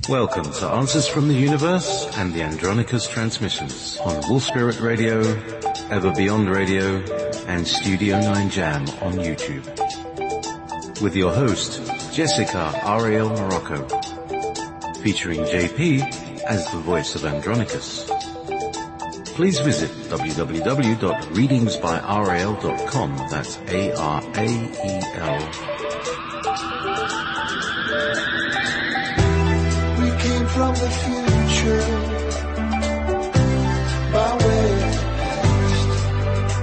Welcome to Answers from the Universe and the Andronicus transmissions on Wolf Spirit Radio, Ever Beyond Radio, and Studio 9 Jam on YouTube. With your host, Jessica Ariel Morocco, featuring JP as the voice of Andronicus. Please visit www.readingsbyrael.com, that's A-R-A-E-L. From the future, by way of the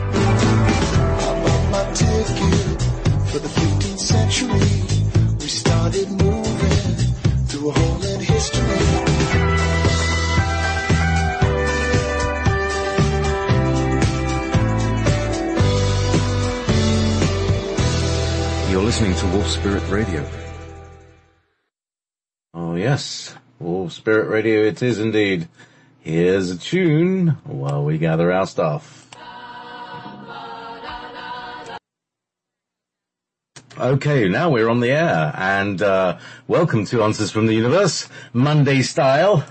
past. I bought my ticket for the 15th century. We started moving through a hole in history. You're listening to Wolf Spirit Radio. Oh yes. Wolf Spirit Radio it is indeed. Here's a tune while we gather our stuff. Okay, now we're on the air, and welcome to Answers from the Universe, Monday style.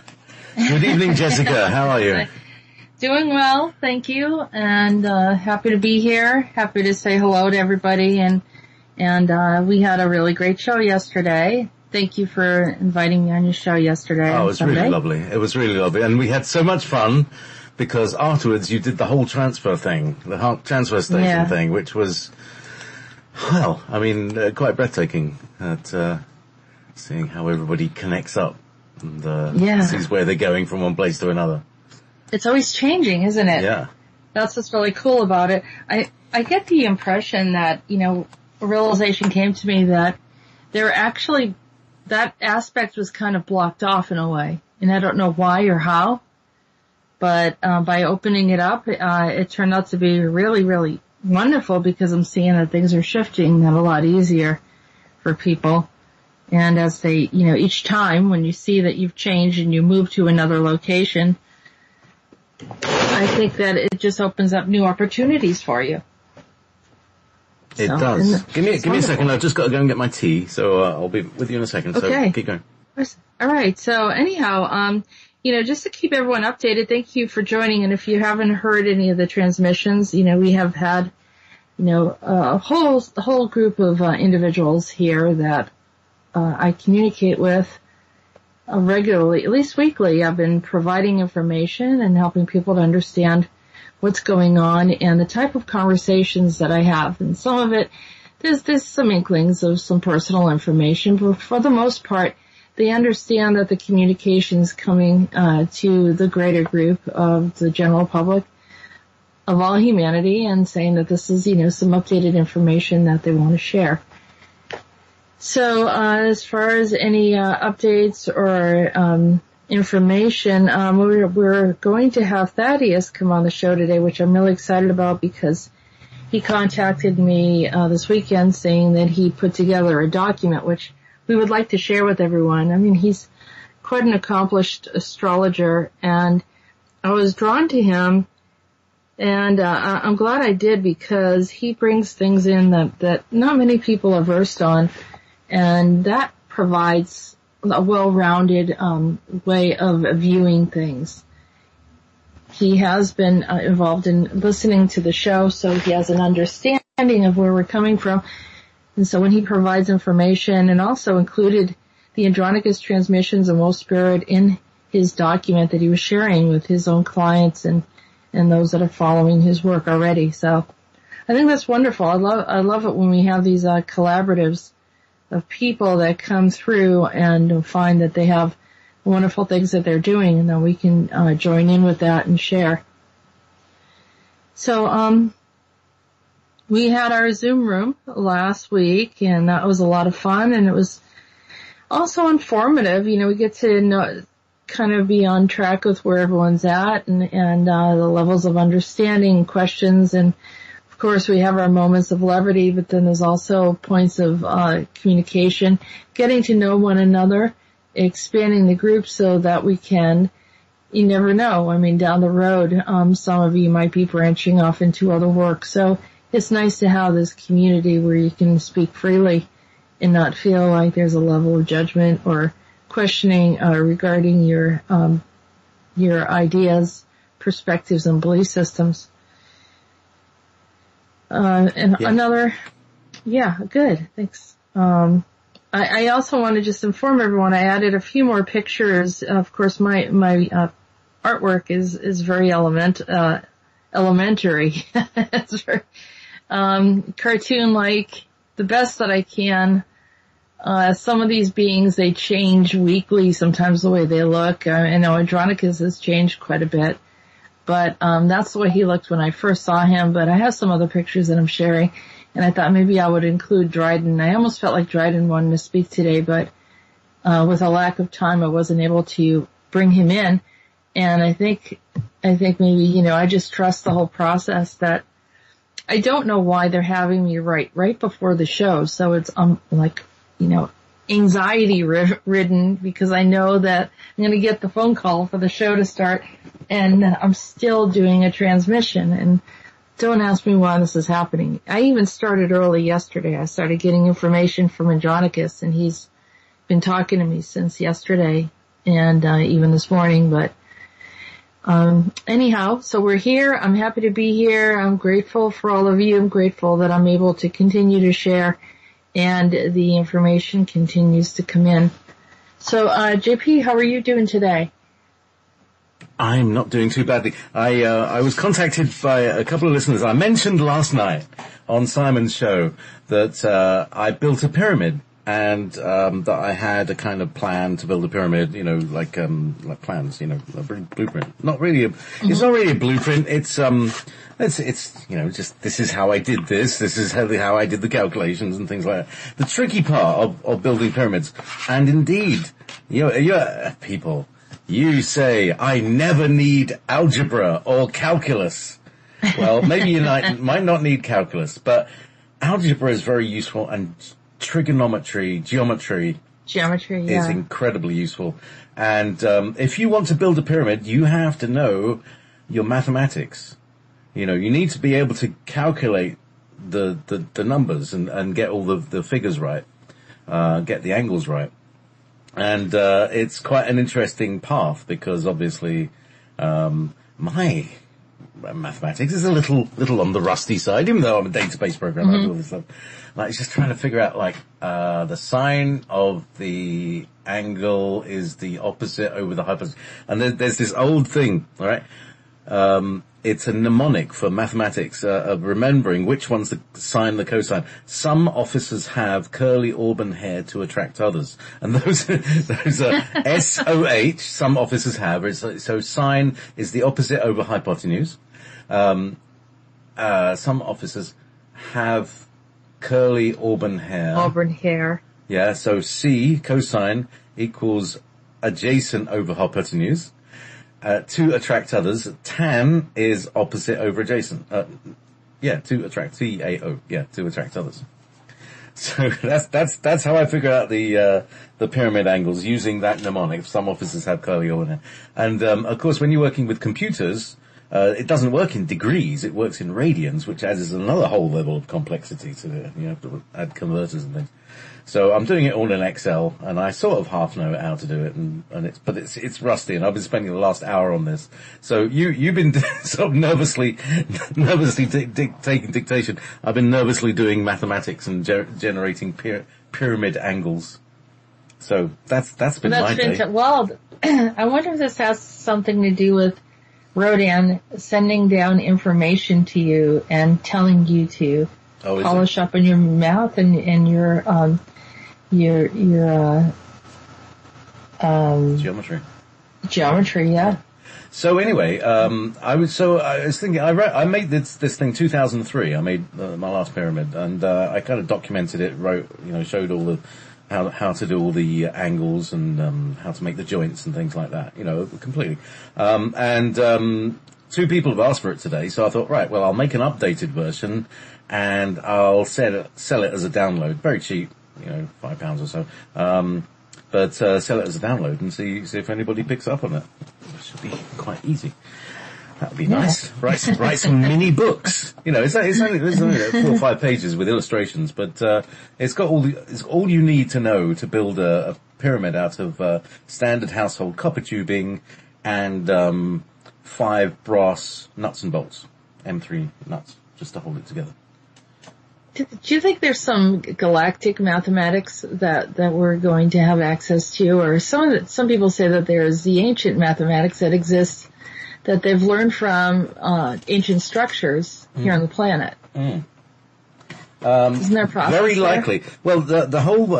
Good evening, Jessica. How are you? Doing well, thank you, and happy to be here. Happy to say hello to everybody, and we had a really great show yesterday. Thank you for inviting me on your show yesterday. Oh, it was Sunday. really lovely. It was really lovely. And we had so much fun because afterwards you did the whole transfer thing, the whole transfer station thing, which was, well, I mean, quite breathtaking at seeing how everybody connects up and sees where they're going from one place to another. It's always changing, isn't it? Yeah. That's what's really cool about it. I get the impression that, a realization came to me that there were actually that aspect was kind of blocked off in a way, and I don't know why or how, but by opening it up, it turned out to be really, really wonderful because I'm seeing that things are shifting and a lot easier for people. And as they, each time when you see that you've changed and you move to another location, I think that it just opens up new opportunities for you. It does. Give me a second. I've just got to go and get my tea, so I'll be with you in a second. Okay. So keep going. All right. So anyhow, just to keep everyone updated, thank you for joining. And if you haven't heard any of the transmissions, we have had, a whole group of individuals here that I communicate with regularly, at least weekly. I've been providing information and helping people to understand what's going on and the type of conversations that I have. And some of it, there's some inklings of some personal information, but for the most part, they understand that the communication is coming to the greater group of the general public of all humanity and saying that this is, some updated information that they want to share. So as far as any updates or information, we're going to have Thaddeus come on the show today, which I'm really excited about because he contacted me this weekend saying that he put together a document which we would like to share with everyone. I mean, he's quite an accomplished astrologer, and I was drawn to him, and I'm glad I did because he brings things in that not many people are versed on, and that provides a well-rounded way of viewing things. He has been involved in listening to the show, so he has an understanding of where we're coming from. And so when he provides information, and also included the Andronicus transmissions and Wolf Spirit in his document that he was sharing with his own clients and those that are following his work already. So I think that's wonderful. I love it when we have these collaboratives of people that come through and find that they have wonderful things that they're doing, and then we can join in with that and share. So we had our Zoom room last week, and that was a lot of fun, and it was also informative. We get to know, kind of be on track with where everyone's at and the levels of understanding and questions. And of course, we have our moments of levity, but then there's also points of communication, getting to know one another, expanding the group so that we can, you never know. I mean, down the road, some of you might be branching off into other work. So it's nice to have this community where you can speak freely and not feel like there's a level of judgment or questioning regarding your ideas, perspectives, and belief systems. Another, good, thanks. I also want to just inform everyone, I added a few more pictures. Of course, my artwork is very elementary. It's very, cartoon-like, the best that I can. Some of these beings, they change weekly, sometimes the way they look. I know Andronicus has changed quite a bit, but that's the way he looked when I first saw him. But I have some other pictures that I'm sharing, and I thought maybe I would include Dryden. I almost felt like Dryden wanted to speak today, but with a lack of time, I wasn't able to bring him in. And I think maybe, I just trust the whole process. That I don't know why they're having me right before the show. So it's, anxiety ridden, because I know that I'm going to get the phone call for the show to start, and I'm still doing a transmission. And don't ask me why this is happening. I even started early yesterday. I started getting information from Andronicus, and he's been talking to me since yesterday and even this morning. But anyhow, so we're here. I'm happy to be here. I'm grateful for all of you. I'm grateful that I'm able to continue to share, and the information continues to come in. So, JP, how are you doing today? I'm not doing too badly. I was contacted by a couple of listeners. I mentioned last night on Simon's show that I built a pyramid, and that I had a kind of plan to build a pyramid, like plans, a blueprint. Not really it's not really a blueprint. It's just, this is how I did this. This is how I did the calculations and things like that. The tricky part of building pyramids, and indeed, people, you say, I never need algebra or calculus. Well, maybe you might not need calculus, but algebra is very useful, and trigonometry, geometry is incredibly useful. And if you want to build a pyramid, you have to know your mathematics. You need to be able to calculate the numbers and get all the figures right, get the angles right. And it's quite an interesting path, because obviously my mathematics is a little on the rusty side, even though I'm a database programmer. I do all this stuff. It's just trying to figure out, the sine of the angle is the opposite over the hypotenuse. And there's this old thing, all right? It's a mnemonic for mathematics, of remembering which one's the sine, the cosine. Some officers have curly auburn hair to attract others. And those are SOH, some officers have. So sine is the opposite over hypotenuse. Some officers have curly auburn hair. Auburn hair. Yeah, so C, cosine, equals adjacent over hypotenuse. To attract others. Tan is opposite over adjacent. To attract. TAO. Yeah, to attract others. So that's how I figure out the pyramid angles, using that mnemonic. Some officers have curly auburn hair. And, of course, when you're working with computers, it doesn't work in degrees, it works in radians, which adds another whole level of complexity to it. You have to add converters and things. So I'm doing it all in Excel, and I sort of half know how to do it, but it's rusty, and I've been spending the last hour on this. So you've been sort of nervously taking dictation. I've been nervously doing mathematics and generating pyramid angles. So that's been my day. Well, I wonder if this has something to do with Rhodan sending down information to you and telling you to polish up in your mouth and your geometry, yeah. So anyway, I was thinking, I made this thing 2003. I made my last pyramid, and I kind of documented it, showed all the how to do all the angles and how to make the joints and things like that, completely. Two people have asked for it today, so I thought, right, well, I'll make an updated version and I'll sell it as a download, very cheap, £5 or so. But sell it as a download and see if anybody picks up on it. It should be quite easy. That would be nice. Write some mini books. It's only 4 or 5 pages with illustrations, but it's got it's all you need to know to build a pyramid out of standard household copper tubing and 5 brass nuts and bolts, M3 nuts, just to hold it together. Do you think there's some galactic mathematics that we're going to have access to, or some people say that there's the ancient mathematics that exists that they've learned from ancient structures here on the planet? Isn't there a process? Very likely. Well, the whole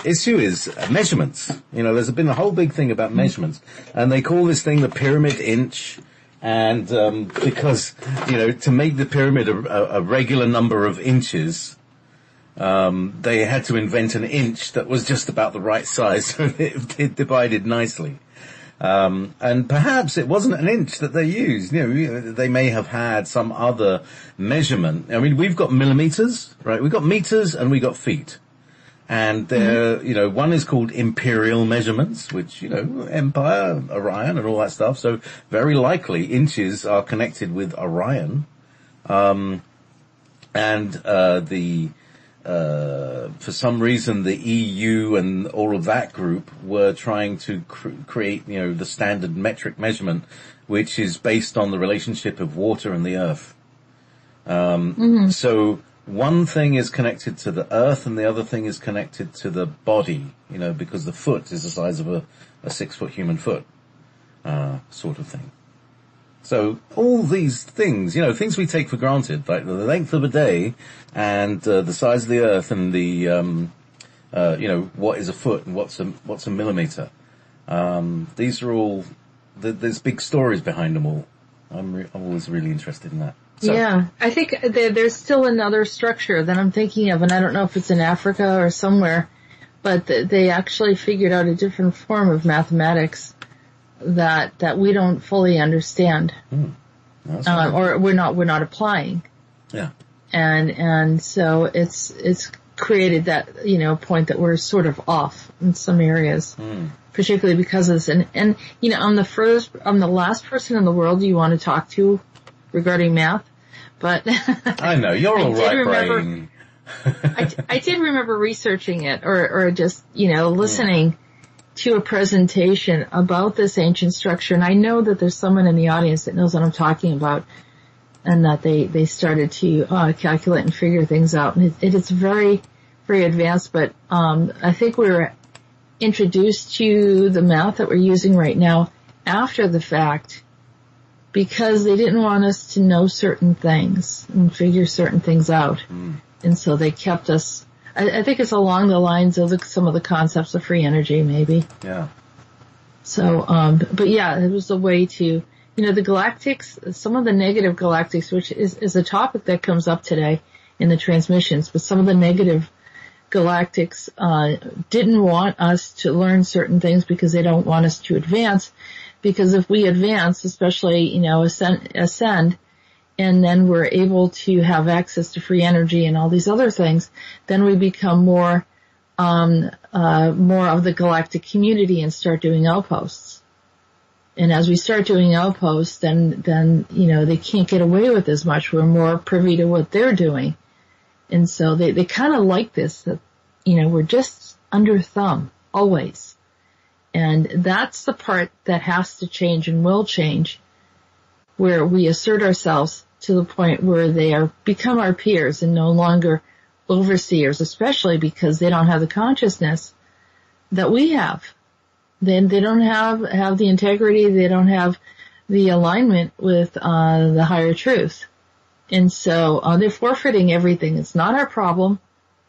issue is measurements. There's been a whole big thing about measurements, and they call this thing the pyramid inch. And because to make the pyramid a regular number of inches, they had to invent an inch that was just about the right size, so it divided nicely. And perhaps it wasn't an inch that they used. They may have had some other measurement. I mean, we've got millimeters, right? We've got meters and we got feet. And they're, one is called imperial measurements, which, Empire, Orion and all that stuff. So very likely inches are connected with Orion. For some reason the EU and all of that group were trying to create, the standard metric measurement, which is based on the relationship of water and the earth. So one thing is connected to the earth and the other thing is connected to the body, because the foot is the size of a 6-foot human foot, sort of thing. So all these things, things we take for granted, like the length of a day and the size of the earth and the, what is a foot and what's a millimeter. These are all, there's big stories behind them all. I'm always really interested in that. So. Yeah, I think there's still another structure that I'm thinking of, and I don't know if it's in Africa or somewhere, but they actually figured out a different form of mathematics that we don't fully understand, or we're not applying. Yeah, and so it's created that point that we're sort of off in some areas, particularly because of this. And I'm the last person in the world you want to talk to regarding math, but I know you're all right, brain. I did remember researching it or just listening to a presentation about this ancient structure, and I know that there's someone in the audience that knows what I'm talking about, and that they started to calculate and figure things out, and it is very, very advanced. But I think we were introduced to the math that we're using right now after the fact, because they didn't want us to know certain things and figure certain things out. And so they kept us, I think it's along the lines of some of the concepts of free energy, maybe. Yeah. So, but yeah, it was a way to, the galactics, some of the negative galactics, which is a topic that comes up today in the transmissions, but some of the negative galactics didn't want us to learn certain things because they don't want us to advance. Because if we advance, especially, ascend, and then we're able to have access to free energy and all these other things, then we become more of the galactic community and start doing outposts. And as we start doing outposts, then they can't get away with as much. We're more privy to what they're doing. And so they kind of like this, that, we're just under thumb, always. And that's the part that has to change and will change, where we assert ourselves to the point where they become our peers and no longer overseers, especially because they don't have the consciousness that we have. They don't have the integrity, they don't have the alignment with the higher truth. And so they're forfeiting everything. It's not our problem.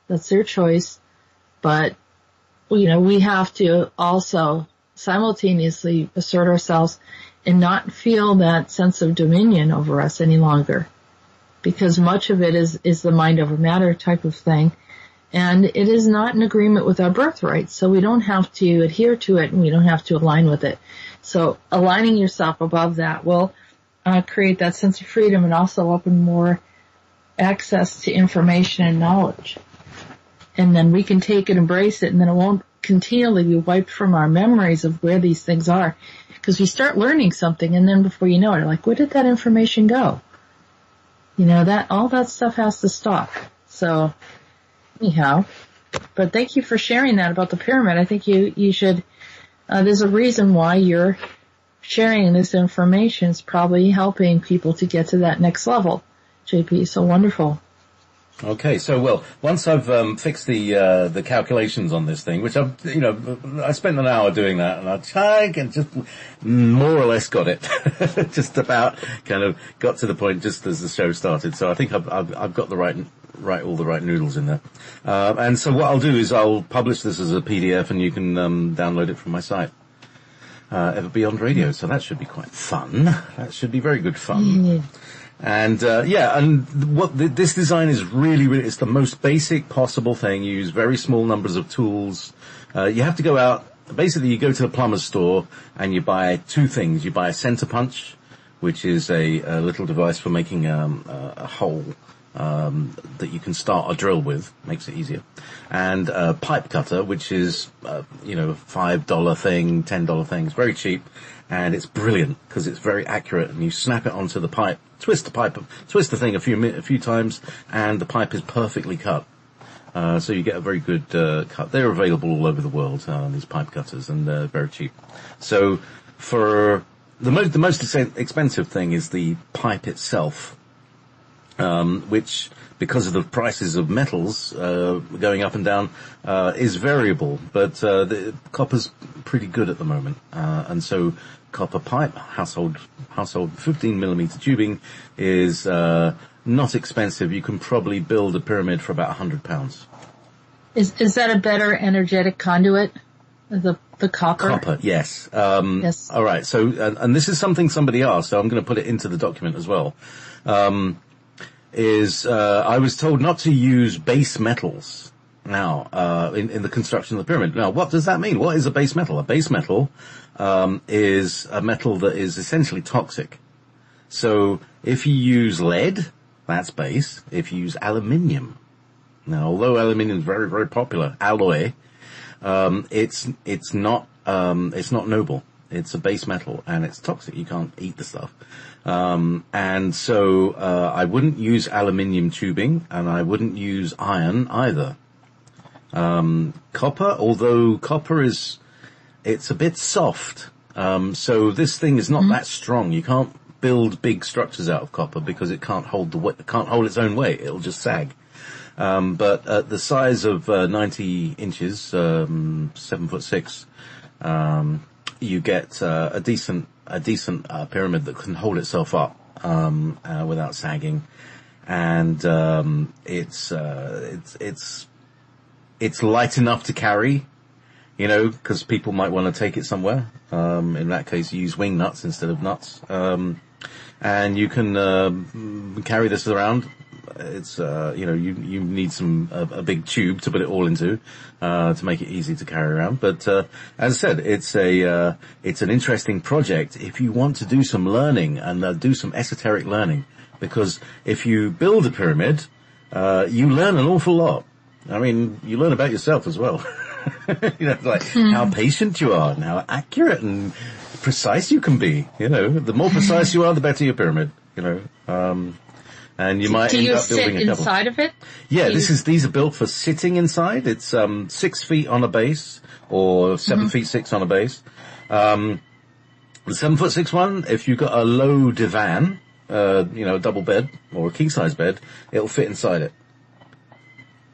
That's their choice. But we have to also simultaneously assert ourselves and not feel that sense of dominion over us any longer, because much of it is the mind over matter type of thing, and it is not in agreement with our birthright, so we don't have to adhere to it and we don't have to align with it. So aligning yourself above that will create that sense of freedom and also open more access to information and knowledge. And then we can take it, embrace it, and then it won't continually be wiped from our memories of where these things are. because you start learning something, and then before you know it, you're like, where did that information go? All that stuff has to stop. So, anyhow, but thank you for sharing that about the pyramid. I think you should, there's a reason why you're sharing this information. It's probably helping people to get to that next level. JP, so wonderful. Okay, so once I've fixed the calculations on this thing, which I spent an hour doing that, and I just more or less got it, just about kind of got to the point just as the show started. So I think I've got all the right noodles in there. And so what I'll do is I'll publish this as a PDF, and you can download it from my site. Ever Beyond Radio. So that should be quite fun. That should be very good fun. Mm-hmm. And, this design is really, it's the most basic possible thing. You use very small numbers of tools. You have to go out, basically you go to the plumber's store and you buy two things. You buy a center punch, which is a little device for making, a hole, that you can start a drill with. Makes it easier. And a pipe cutter, which is, $5 thing, $10 thing. It's very cheap. And it's brilliant because it's very accurate, and you snap it onto the pipe, twist the thing a few times, and the pipe is perfectly cut. So you get a very good cut. They're available all over the world, these pipe cutters, and they're very cheap. So for the most expensive thing is the pipe itself, which, because of the prices of metals going up and down, is variable. But the copper's pretty good at the moment, and so copper pipe, household 15mm tubing is not expensive. You can probably build a pyramid for about £100. Is that a better energetic conduit? The copper? Copper, yes. Yes. All right. So, and this is something somebody asked, so I'm going to put it into the document as well. I was told not to use base metals now in the construction of the pyramid. Now, what does that mean? What is a base metal? A base metal is a metal that is essentially toxic. So if you use lead, that's base. If you use aluminium, now although aluminium is very, very popular alloy, it's not noble. It's a base metal and it's toxic. You can't eat the stuff. And so I wouldn't use aluminium tubing, and I wouldn't use iron either. Copper, although copper it's a bit soft. So this thing is not that strong. You can't build big structures out of copper because it can't hold its own weight. It'll just sag. But at the size of 90 inches, 7'6", you get a decent pyramid that can hold itself up without sagging, and it's light enough to carry, because people might want to take it somewhere. In that case, you use wing nuts instead of nuts, and you can carry this around. It's you need a big tube to put it all into to make it easy to carry around. But as I said, it's an interesting project if you want to do some learning and do some esoteric learning, because if you build a pyramid, you learn an awful lot. I mean, you learn about yourself as well. How patient you are and how accurate and precise you can be. The more precise you are, the better your pyramid. And you might end up building a couple. Do you sit inside of it? Yeah, these are built for sitting inside. It's 6 feet on a base, or 7 feet 6 on a base. The 7'6" one, if you've got a low divan, a double bed or a king size bed, it'll fit inside it.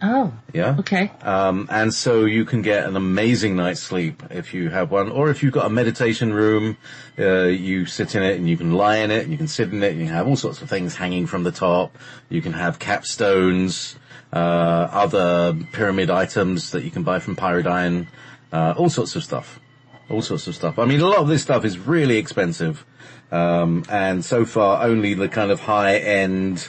Oh. Yeah. Okay. And so you can get an amazing night's sleep if you have one, or if you've got a meditation room, you sit in it and you can lie in it and you can sit in it and you can have all sorts of things hanging from the top. You can have capstones, other pyramid items that you can buy from Pyridine, all sorts of stuff. I mean, a lot of this stuff is really expensive. And so far only the kind of high end,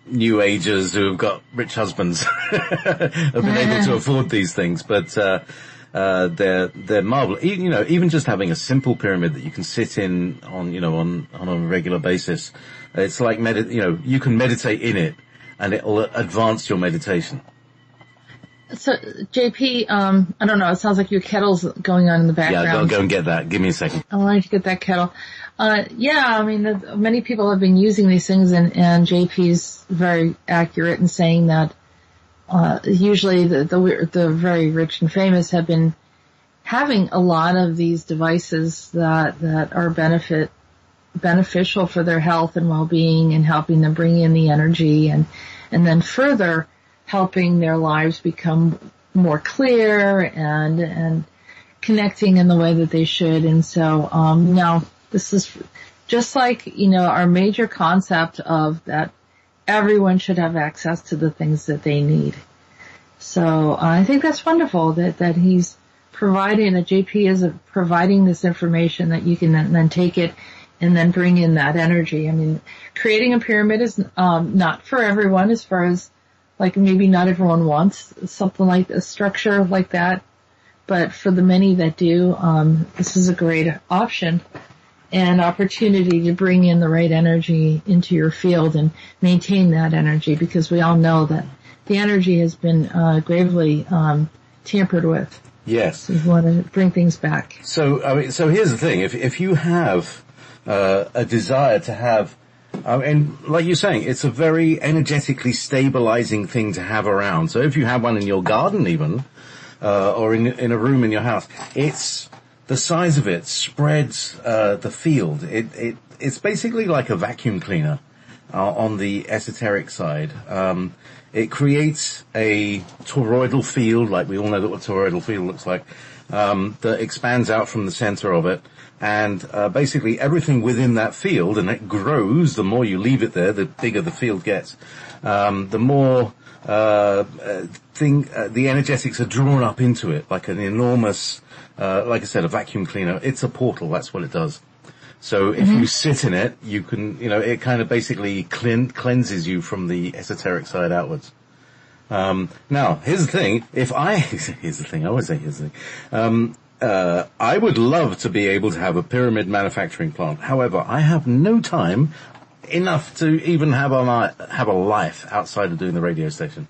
new agers who have got rich husbands have been able to afford these things, but they're marvelous. Even just having a simple pyramid that you can sit in on a regular basis, it's like you can meditate in it, and it'll advance your meditation. So, JP, I don't know, it sounds like your kettle's going on in the background. Yeah, go and get that. Give me a second. I wanted to get that kettle. Yeah, I mean, many people have been using these things, and JP's very accurate in saying that, usually the very rich and famous have been having a lot of these devices that are beneficial for their health and well-being, and helping them bring in the energy, and then further helping their lives become more clear and connecting in the way that they should. And so, now this is just like, our major concept of that everyone should have access to the things that they need. So I think that's wonderful that he's providing, that JP is providing this information that you can then take it and then bring in that energy. I mean, creating a pyramid is not for everyone, as far as like maybe not everyone wants something like a structure like that, but for the many that do, this is a great option and opportunity to bring in the right energy into your field and maintain that energy, because we all know that the energy has been gravely tampered with. Yes. So you want to bring things back. So, I mean, so here's the thing. If you have a desire to have, and like you're saying, it's a very energetically stabilizing thing to have around. So if you have one in your garden even, or in a room in your house, it's, the size of it spreads the field. It's basically like a vacuum cleaner on the esoteric side. It creates a toroidal field, like we all know what a toroidal field looks like, that expands out from the center of it. And basically everything within that field, and it grows, the more you leave it there, the bigger the field gets. The more the energetics are drawn up into it, like an enormous, like I said, a vacuum cleaner. It's a portal, that's what it does. So if you sit in it, you can, it kind of basically cleanses you from the esoteric side outwards. Now, here's the thing. I always say here's the thing. I would love to be able to have a pyramid manufacturing plant. However, I have no time enough to even have a life outside of doing the radio station.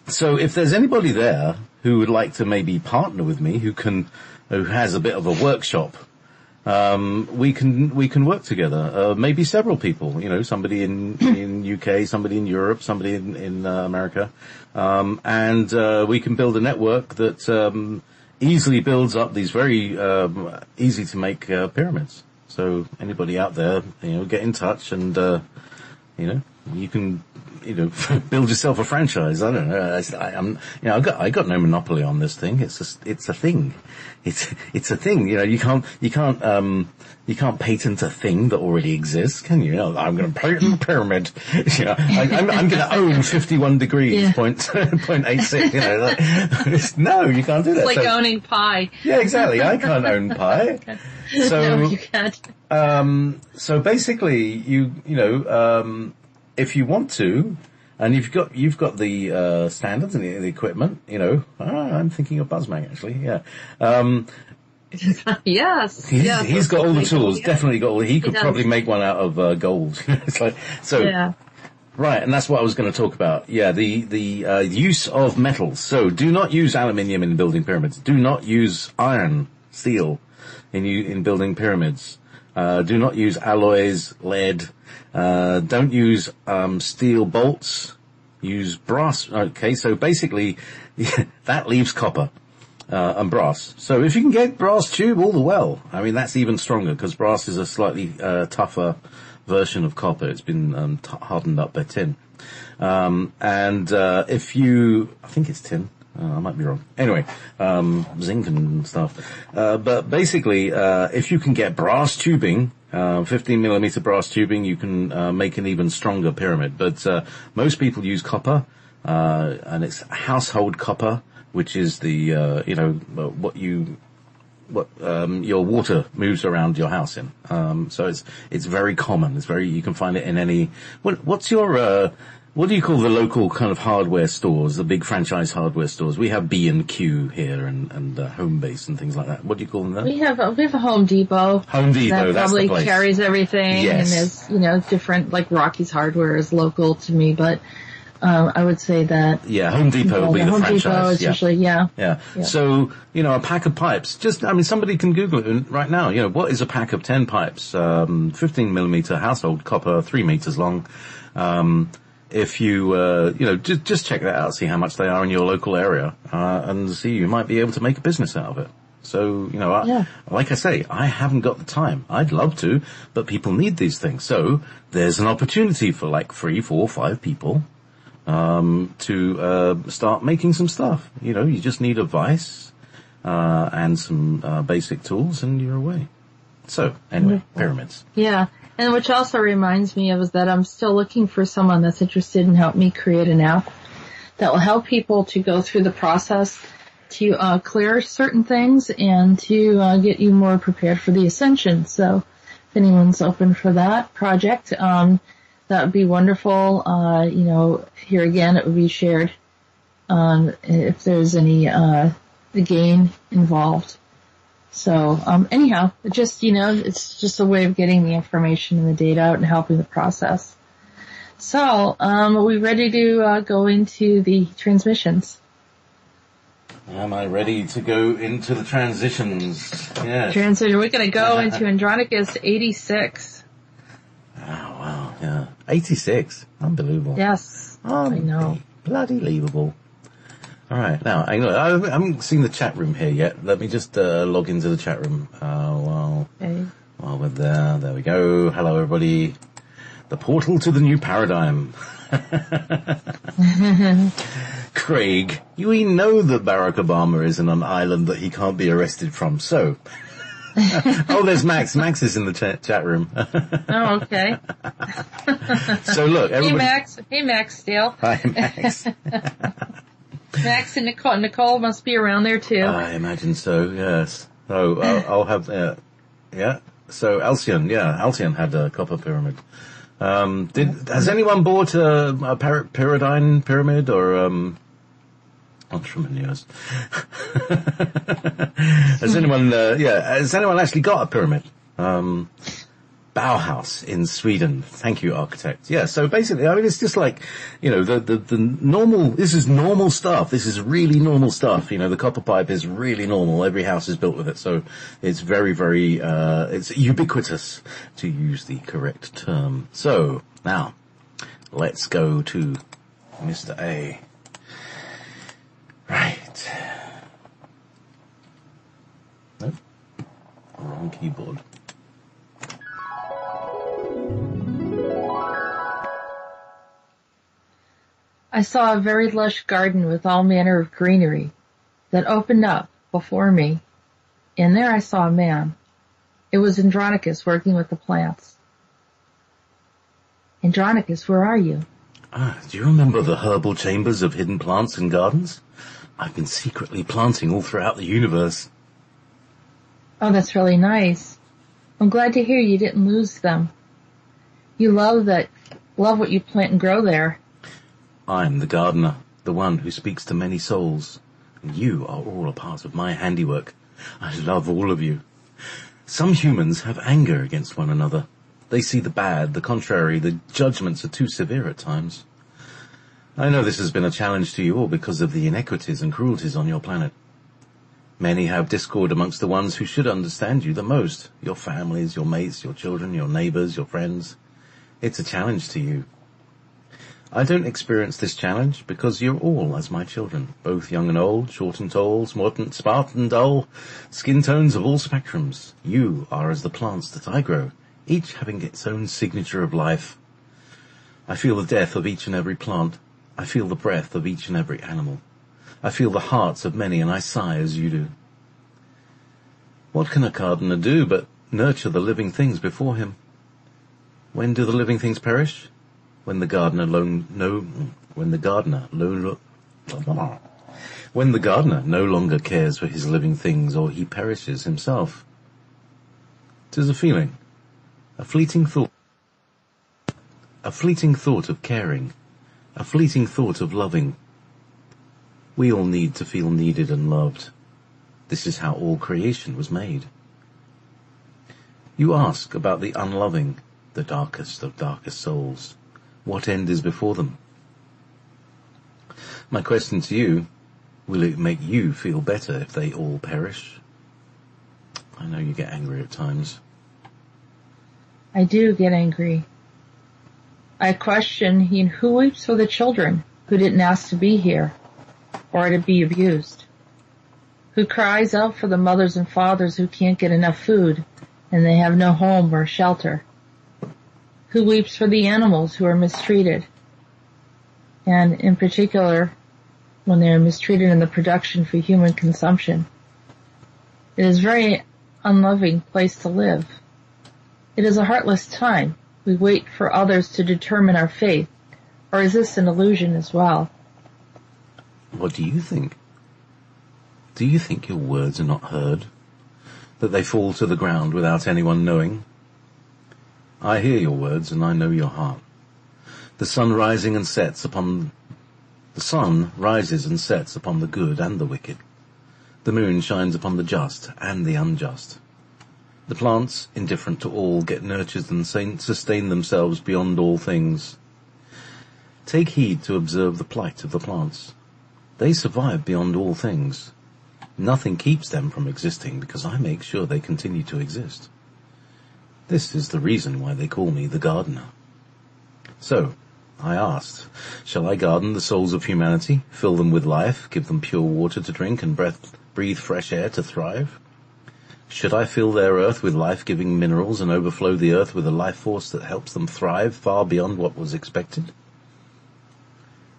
So if there's anybody there who would like to maybe partner with me, who has a bit of a workshop, we can work together. Maybe several people, somebody in UK, somebody in Europe, somebody in America. And we can build a network that, easily builds up these very, easy to make, pyramids. So anybody out there, get in touch and, you can, build yourself a franchise. I don't know. I got no monopoly on this thing. It's a thing. It's a thing. You can't patent a thing that already exists, can you? I'm going to patent a pyramid. I'm going to own 51 degrees, Yeah. point 86, no, you can't do that. It's like owning pie. Yeah, exactly. I can't own pie. So, No, you can't. So basically, if you want to, and you've got the standards and the equipment, I'm thinking of Buzzmag actually, yeah. Yes. He's got all the tools, Yeah. definitely got all. He could does. probably make one out of gold. It's like so. Yeah. Right, and that's what I was going to talk about. Yeah, the use of metals. So do not use aluminium in building pyramids. Do not use iron, steel in building pyramids. Do not use alloys, lead. Don't use steel bolts. Use brass. Okay, so basically that leaves copper and brass. So if you can get brass tube, all the well. I mean, that's even stronger because brass is a slightly tougher version of copper. It's been hardened up by tin. If you, I think it's tin. I might be wrong. Anyway, zinc and stuff. But basically, if you can get brass tubing, 15 millimeter brass tubing, you can make an even stronger pyramid. But most people use copper, and it's household copper, which is the what your water moves around your house in. So it's very common. You can find it in any. What's your what do you call the local kind of hardware stores, the big franchise hardware stores? We have B&Q here and Homebase and things like that. What do you call them there? We have a Home Depot. Home Depot, that that's probably the place. carries everything. Yes. And there's, different, like Rocky's Hardware is local to me, but, I would say that. Yeah, Home Depot will be the Home franchise. Depot is usually, yeah. So, a pack of pipes, somebody can Google it right now. What is a pack of 10 pipes? 15 millimeter household copper, 3 meters long. If you, just check that out, see how much they are in your local area, and see, you might be able to make a business out of it. So, like I say, I haven't got the time. I'd love to, but people need these things. So there's an opportunity for like 3, 4, 5 people, to, start making some stuff. You just need a vise, and some, basic tools and you're away. So anyway, pyramids. Yeah. And which also reminds me of is that I'm still looking for someone that's interested in helping me create an app that will help people to go through the process to clear certain things and to get you more prepared for the ascension. So if anyone's open for that project, that would be wonderful. Here again, it would be shared if there's any gain involved. So anyhow, it's just a way of getting the information and the data out and helping the process. So are we ready to go into the transmissions? Am I ready to go into the transitions? Yes. Transition. We're going to go into Andronicus 86. Oh, wow, yeah. 86. Unbelievable. Yes, I know. Bloody believable. All right, now, I haven't seen the chat room here yet. Let me just log into the chat room. While we're there we go. Hello, everybody. The portal to the new paradigm. Craig, we know that Barack Obama is in an island that he can't be arrested from, so... Oh, there's Max. Max is in the chat room. Oh, okay. So look, everybody... Hey, Max Steele. Hi, Max. Max and Nicole. Nicole must be around there, too. I imagine so, yes. So, I'll have... yeah. So, Alcyon had a copper pyramid. Has anyone bought a Pyridine pyramid or, entrepreneurs? Has anyone actually got a pyramid? Bauhaus in Sweden. Thank you, architect. Yeah, so basically, it's just like, the normal, this is normal stuff. This is really normal stuff. The copper pipe is really normal. Every house is built with it. So it's very, very, it's ubiquitous, to use the correct term. So now let's go to Mr. A. Right. Nope. Wrong keyboard. I saw a very lush garden with all manner of greenery that opened up before me. And there I saw a man. It was Andronicus working with the plants. Andronicus, where are you? Do you remember the herbal chambers of hidden plants and gardens? I've been secretly planting all throughout the universe. Oh, that's really nice. I'm glad to hear you didn't lose them. You love what you plant and grow there. I'm the gardener, the one who speaks to many souls. And you are all a part of my handiwork. I love all of you. Some humans have anger against one another. They see the bad, the contrary, the judgments are too severe at times. I know this has been a challenge to you all because of the inequities and cruelties on your planet. Many have discord amongst the ones who should understand you the most. Your families, your mates, your children, your neighbors, your friends. It's a challenge to you. I don't experience this challenge because you're all as my children, both young and old, short and tall, smart and dull, skin tones of all spectrums. You are as the plants that I grow, each having its own signature of life. I feel the death of each and every plant. I feel the breath of each and every animal. I feel the hearts of many, and I sigh as you do. What can a gardener do but nurture the living things before him? When do the living things perish? When the gardener no longer cares for his living things, or he perishes himself. 'Tis a feeling, a fleeting thought of caring, a fleeting thought of loving. We all need to feel needed and loved. This is how all creation was made. You ask about the unloving, the darkest of darkest souls. What end is before them? My question to you, will it make you feel better if they all perish? I know you get angry at times. I do get angry. I question, who weeps for the children who didn't ask to be here or to be abused? Who cries out for the mothers and fathers who can't get enough food and they have no home or shelter? Who weeps for the animals who are mistreated? And in particular, when they are mistreated in the production for human consumption. It is a very unloving place to live. It is a heartless time. We wait for others to determine our fate, or is this an illusion as well? What do you think? Do you think your words are not heard? That they fall to the ground without anyone knowing? I hear your words and I know your heart. The sun rises and sets upon the good and the wicked. The moon shines upon the just and the unjust. The plants, indifferent to all, get nurtured and sustain themselves beyond all things. Take heed to observe the plight of the plants. They survive beyond all things. Nothing keeps them from existing because I make sure they continue to exist. This is the reason why they call me the gardener. So, I asked, shall I garden the souls of humanity, fill them with life, give them pure water to drink and breathe fresh air to thrive? Should I fill their earth with life-giving minerals and overflow the earth with a life force that helps them thrive far beyond what was expected?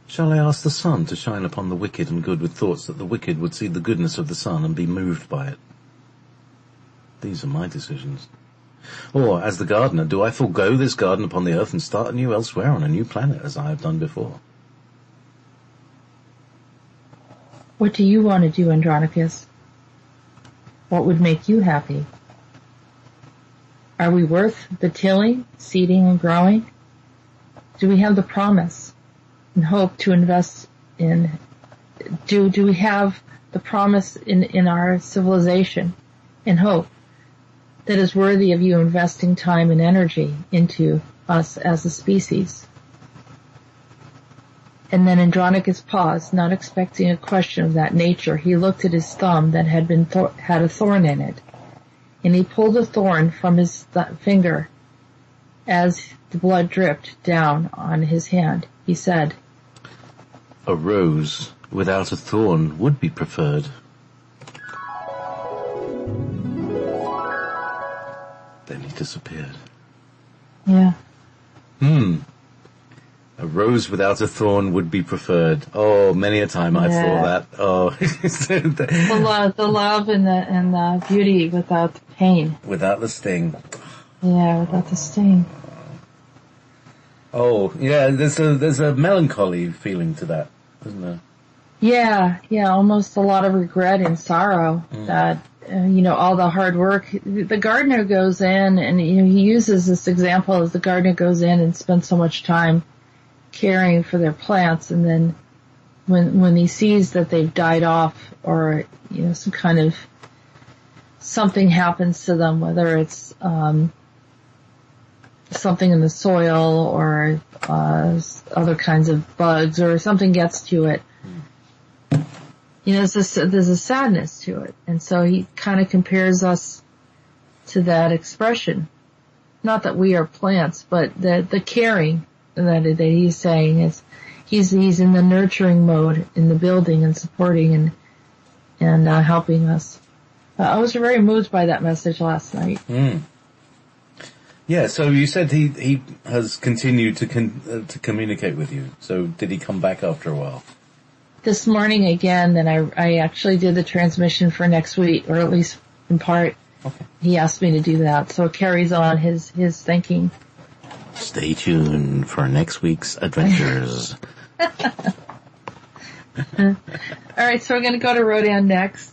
Shall I ask the sun to shine upon the wicked and good with thoughts that the wicked would see the goodness of the sun and be moved by it? These are my decisions. Or, as the gardener, do I forego this garden upon the earth and start anew elsewhere on a new planet as I have done before? What do you want to do, Andronicus? What would make you happy? Are we worth the tilling, seeding, and growing? Do we have the promise and hope to invest in? Do we have the promise in our civilization and hope that is worthy of you investing time and energy into us as a species? And then Andronicus paused, not expecting a question of that nature. He looked at his thumb that had a thorn in it, and he pulled a thorn from his finger as the blood dripped down on his hand. He said, "A rose without a thorn would be preferred." Then he disappeared. Yeah. A rose without a thorn would be preferred. Oh, many a time I've thought that. Oh, the love and the beauty without the pain. Without the sting. Yeah, without the sting. Oh, yeah. There's a melancholy feeling to that, isn't there? Yeah, almost a lot of regret and sorrow that all the hard work. The gardener goes in and he uses this example as the gardener goes in and spends so much time caring for their plants, and then when he sees that they've died off or some kind of something happens to them, whether it's something in the soil or other kinds of bugs or something gets to it, there's a sadness to it. And so he kind of compares us to that expression. Not that we are plants, but the caring that he's saying is he's in the nurturing mode in the building and supporting and helping us. I was very moved by that message last night. Yeah, so you said he has continued to communicate with you. So did he come back after a while? This morning again, then I actually did the transmission for next week, or at least in part. Okay. He asked me to do that, so it carries on his thinking. Stay tuned for next week's adventures. All right, so we're going to go to Rhodan next.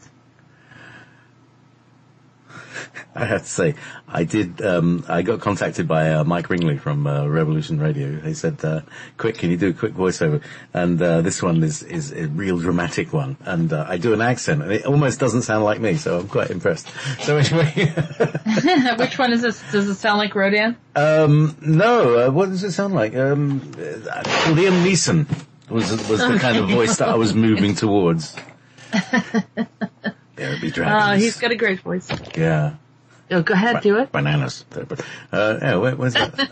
I have to say, I got contacted by Mike Ringley from Revolution Radio. He said, quick, can you do a quick voiceover? And this one is a real dramatic one. And I do an accent, and it almost doesn't sound like me, so I'm quite impressed. So anyway... Which one is this? Does it sound like Rhodan? No, what does it sound like? Liam Neeson. was the kind of voice that I was moving towards. There be dragons. Oh, he's got a great voice. Yeah. Oh, go ahead, do it. Bananas. Yeah, where's that?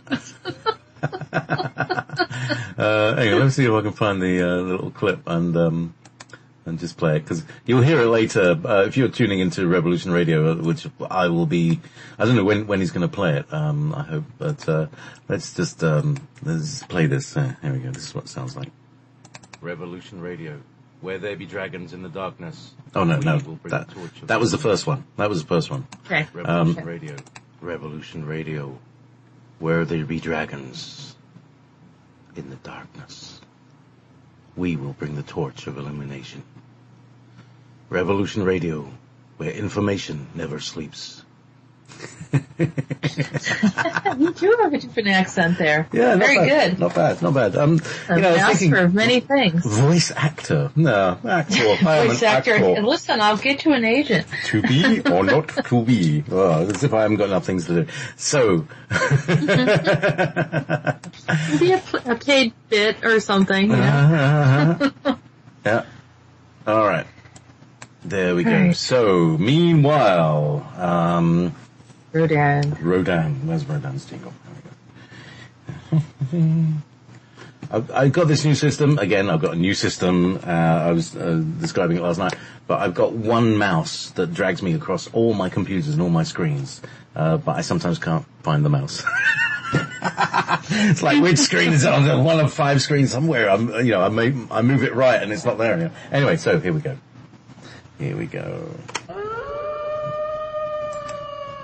Hang on, let me see if I can find the little clip and just play it, because you'll hear it later if you're tuning into Revolution Radio, which I will be. I don't know when he's going to play it. I hope, but let's play this. Here we go. This is what it sounds like. Revolution Radio, where there be dragons in the darkness. Oh no, that was the first one. That was the first one. Okay. Revolution Radio, Revolution Radio, where there be dragons in the darkness. We will bring the torch of illumination. Revolution Radio, where information never sleeps. You do have a different accent there. Yeah, very good. Not bad. A master of many things. Voice actor. No, actor. Voice actor. And listen, I'll get you an agent. To be or not to be. Oh, as if I haven't got enough things to do. So. Maybe a paid bit or something, you know? Yeah. All right. There we go. Right. So, meanwhile, Rhodan. Where's Rhodan's jingle? There we go. I've got this new system. Again, I've got a new system. I was describing it last night. But I've got one mouse that drags me across all my computers and all my screens. But I sometimes can't find the mouse. It's like, which screen is it on? One of 5 screens somewhere. I move it right and it's not there anymore. Anyway, so here we go.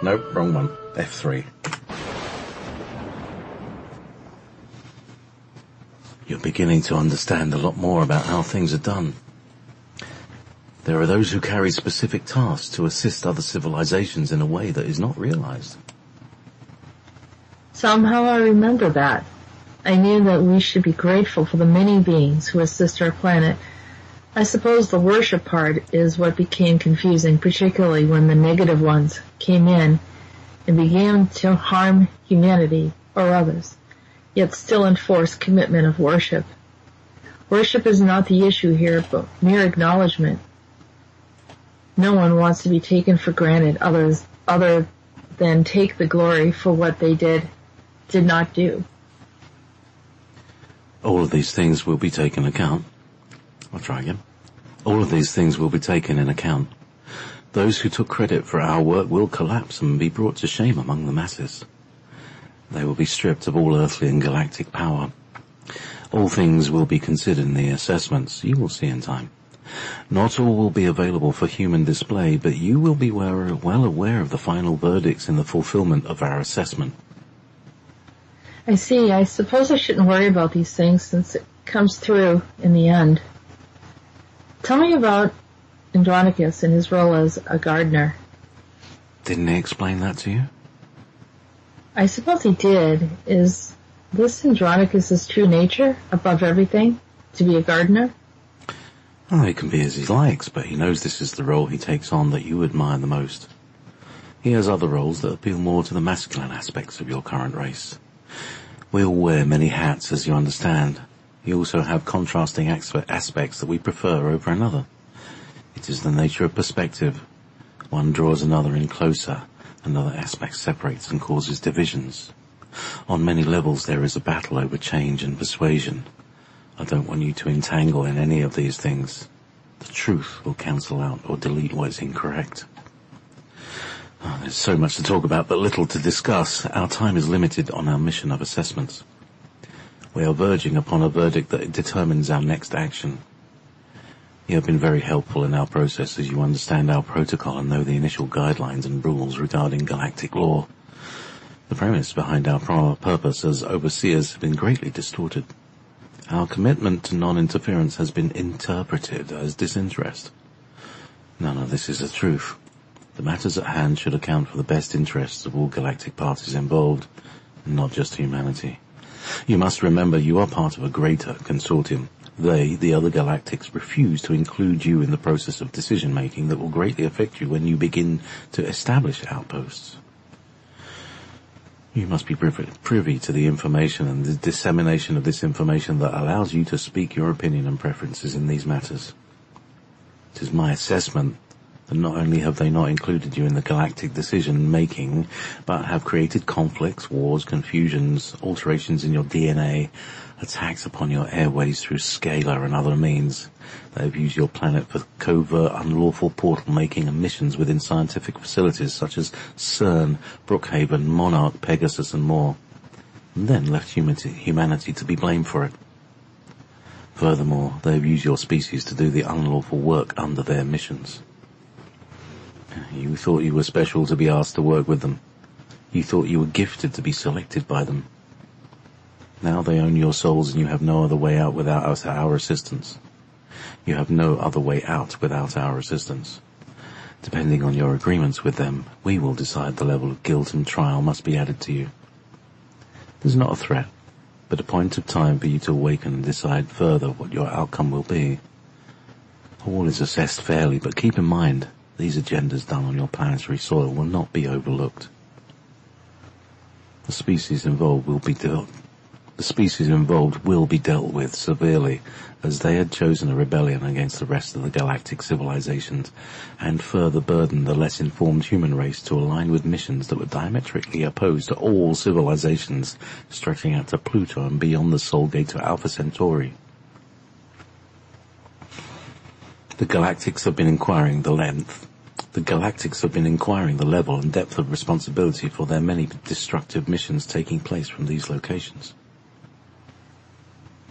Nope, wrong one. F3. You're beginning to understand a lot more about how things are done. There are those who carry specific tasks to assist other civilizations in a way that is not realized. Somehow I remember that. I knew that we should be grateful for the many beings who assist our planet. I suppose the worship part is what became confusing, particularly when the negative ones came in and began to harm humanity or others, yet still enforce commitment of worship. Worship is not the issue here, but mere acknowledgement. No one wants to be taken for granted other than take the glory for what they did not do. All of these things will be taken account. I'll try again. All of these things will be taken in account. Those who took credit for our work will collapse and be brought to shame among the masses. They will be stripped of all earthly and galactic power. All things will be considered in the assessments. You will see in time. Not all will be available for human display, but you will be well aware of the final verdicts in the fulfillment of our assessment. I see. I suppose I shouldn't worry about these things since it comes through in the end. Tell me about Andronicus and his role as a gardener. Didn't he explain that to you? I suppose he did. Is this Andronicus' true nature, above everything, to be a gardener? Oh, he can be as he likes, but he knows this is the role he takes on that you admire the most. He has other roles that appeal more to the masculine aspects of your current race. We all wear many hats, as you understand. You also have contrasting aspects that we prefer over another. It is the nature of perspective. One draws another in closer, another aspect separates and causes divisions. On many levels there is a battle over change and persuasion. I don't want you to entangle in any of these things. The truth will cancel out or delete what is incorrect. Oh, there's so much to talk about, but little to discuss. Our time is limited on our mission of assessments. We are verging upon a verdict that determines our next action. You have been very helpful in our process as you understand our protocol and know the initial guidelines and rules regarding galactic law. The premise behind our purpose as overseers has been greatly distorted. Our commitment to non-interference has been interpreted as disinterest. None of this is the truth. The matters at hand should account for the best interests of all galactic parties involved, and not just humanity. You must remember you are part of a greater consortium. They, the other galactics, refuse to include you in the process of decision-making that will greatly affect you when you begin to establish outposts. You must be privy to the information and the dissemination of this information that allows you to speak your opinion and preferences in these matters. It is my assessment that not only have they not included you in the galactic decision-making, but have created conflicts, wars, confusions, alterations in your DNA, attacks upon your airways through scalar and other means. They have used your planet for covert, unlawful portal-making and missions within scientific facilities such as CERN, Brookhaven, Monarch, Pegasus and more, and then left humanity to be blamed for it. Furthermore, they have used your species to do the unlawful work under their missions. You thought you were special to be asked to work with them. You thought you were gifted to be selected by them. Now they own your souls and you have no other way out without our assistance. You have no other way out without our assistance. Depending on your agreements with them, we will decide the level of guilt and trial must be added to you. It is not a threat, but a point of time for you to awaken and decide further what your outcome will be. All is assessed fairly, but keep in mind, these agendas done on your planetary soil will not be overlooked. The species involved will be dealt with severely, as they had chosen a rebellion against the rest of the galactic civilizations, and further burdened the less informed human race to align with missions that were diametrically opposed to all civilizations, stretching out to Pluto and beyond the Soul Gate to Alpha Centauri. The Galactics have been inquiring the level and depth of responsibility for their many destructive missions taking place from these locations.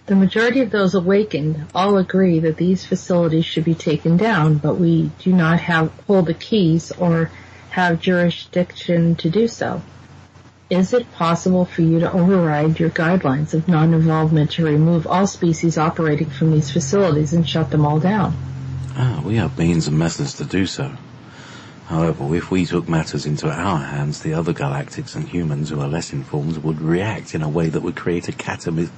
The majority of those awakened all agree that these facilities should be taken down, but we do not hold the keys or have jurisdiction to do so. Is it possible for you to override your guidelines of non-involvement to remove all species operating from these facilities and shut them all down? We have means and methods to do so. However, if we took matters into our hands, the other galactics and humans who are less informed would react in a way that would create a cataclysmic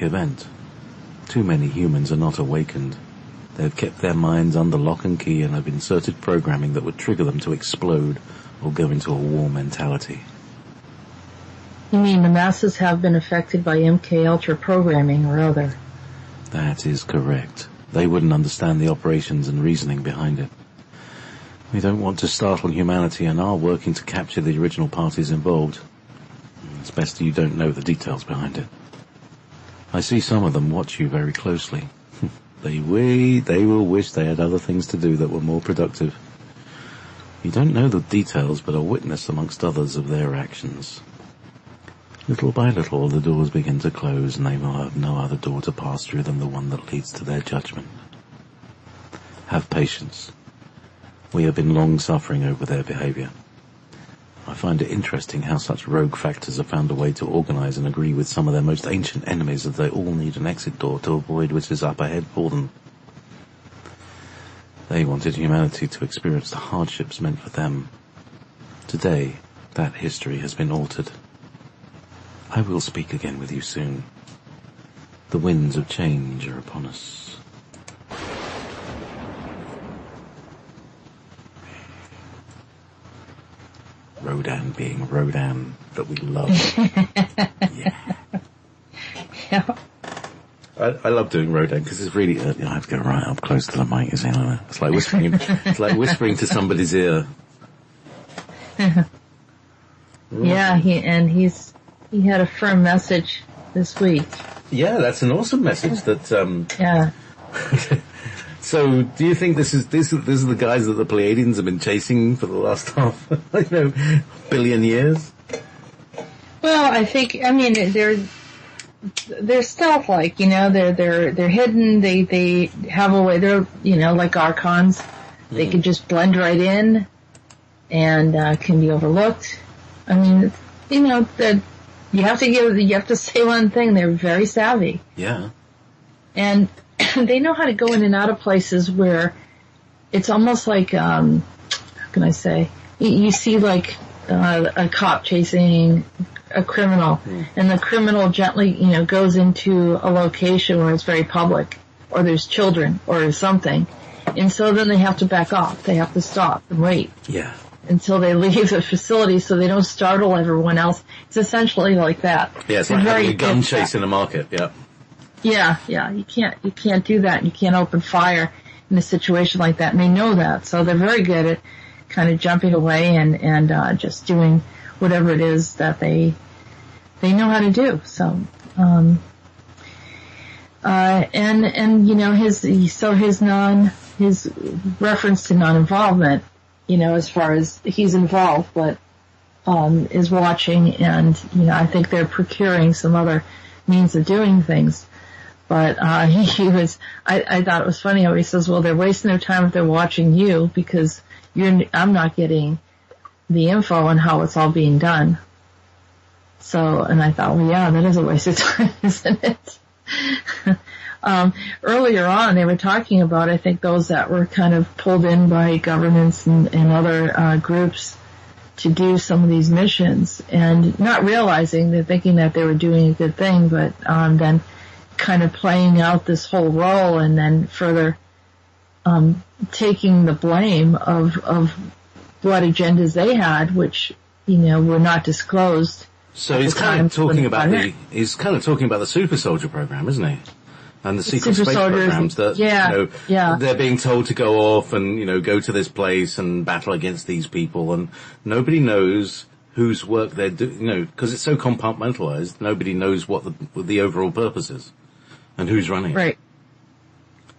event. Too many humans are not awakened. They have kept their minds under lock and key and have inserted programming that would trigger them to explode or go into a war mentality. You mean the masses have been affected by MK Ultra programming or other? That is correct. They wouldn't understand the operations and reasoning behind it. We don't want to startle humanity and are working to capture the original parties involved. It's best you don't know the details behind it. I see some of them watch you very closely. They will wish they had other things to do that were more productive. You don't know the details, but are witness amongst others of their actions. Little by little, the doors begin to close, and they will have no other door to pass through than the one that leads to their judgment. Have patience. We have been long suffering over their behavior. I find it interesting how such rogue factors have found a way to organize and agree with some of their most ancient enemies that they all need an exit door to avoid which is up ahead for them. They wanted humanity to experience the hardships meant for them. Today, that history has been altered. I will speak again with you soon. The winds of change are upon us. Rhodan being Rhodan that we love. Yeah. Yeah. I love doing Rhodan because it's really, I have to go right up close to the mic, isn't it? It's like whispering, to somebody's ear. Yeah, he had a firm message this week. Yeah, that's an awesome message that, Yeah. So, do you think this is the guys that the Pleiadians have been chasing for the last billion years? Well, I mean, they're stealth like, they're hidden, they have a way, they're, like archons. They can just blend right in and, can be overlooked. I mean, that you have to say one thing, they're very savvy. Yeah. And they know how to go in and out of places where it's almost like, how can I say, you see like, a cop chasing a criminal, and the criminal gently, goes into a location where it's very public, or there's children, or something, and so then they have to back off. They have to stop and wait. Yeah. until they leave the facility so they don't startle everyone else. It's essentially like that. Yeah, it's like having a gun chase in the market, yeah. Yeah, you can't do that. You can't open fire in a situation like that, and they know that. So they're very good at kind of jumping away and just doing whatever it is that they know how to do. So, and you know, his reference to non-involvement, you know, as far as he's involved, but, is watching, and, you know, I think they're procuring some other means of doing things. But, I thought it was funny how he says, well, they're wasting their time if they're watching you because I'm not getting the info on how it's all being done. So, and I thought, well, yeah, that is a waste of time, isn't it? Earlier on, they were talking about, I think, those that were kind of pulled in by governments and other groups to do some of these missions, and not realizing, they're thinking that they were doing a good thing, but then kind of playing out this whole role, and then further taking the blame of what agendas they had, which, you know, were not disclosed. So he's kind of talking about the super soldier program, isn't he? And the secret space programs that, they're being told to go off and, you know, go to this place and battle against these people, and nobody knows whose work they're doing, you know, because it's so compartmentalized, nobody knows what the overall purpose is and who's running it. Right.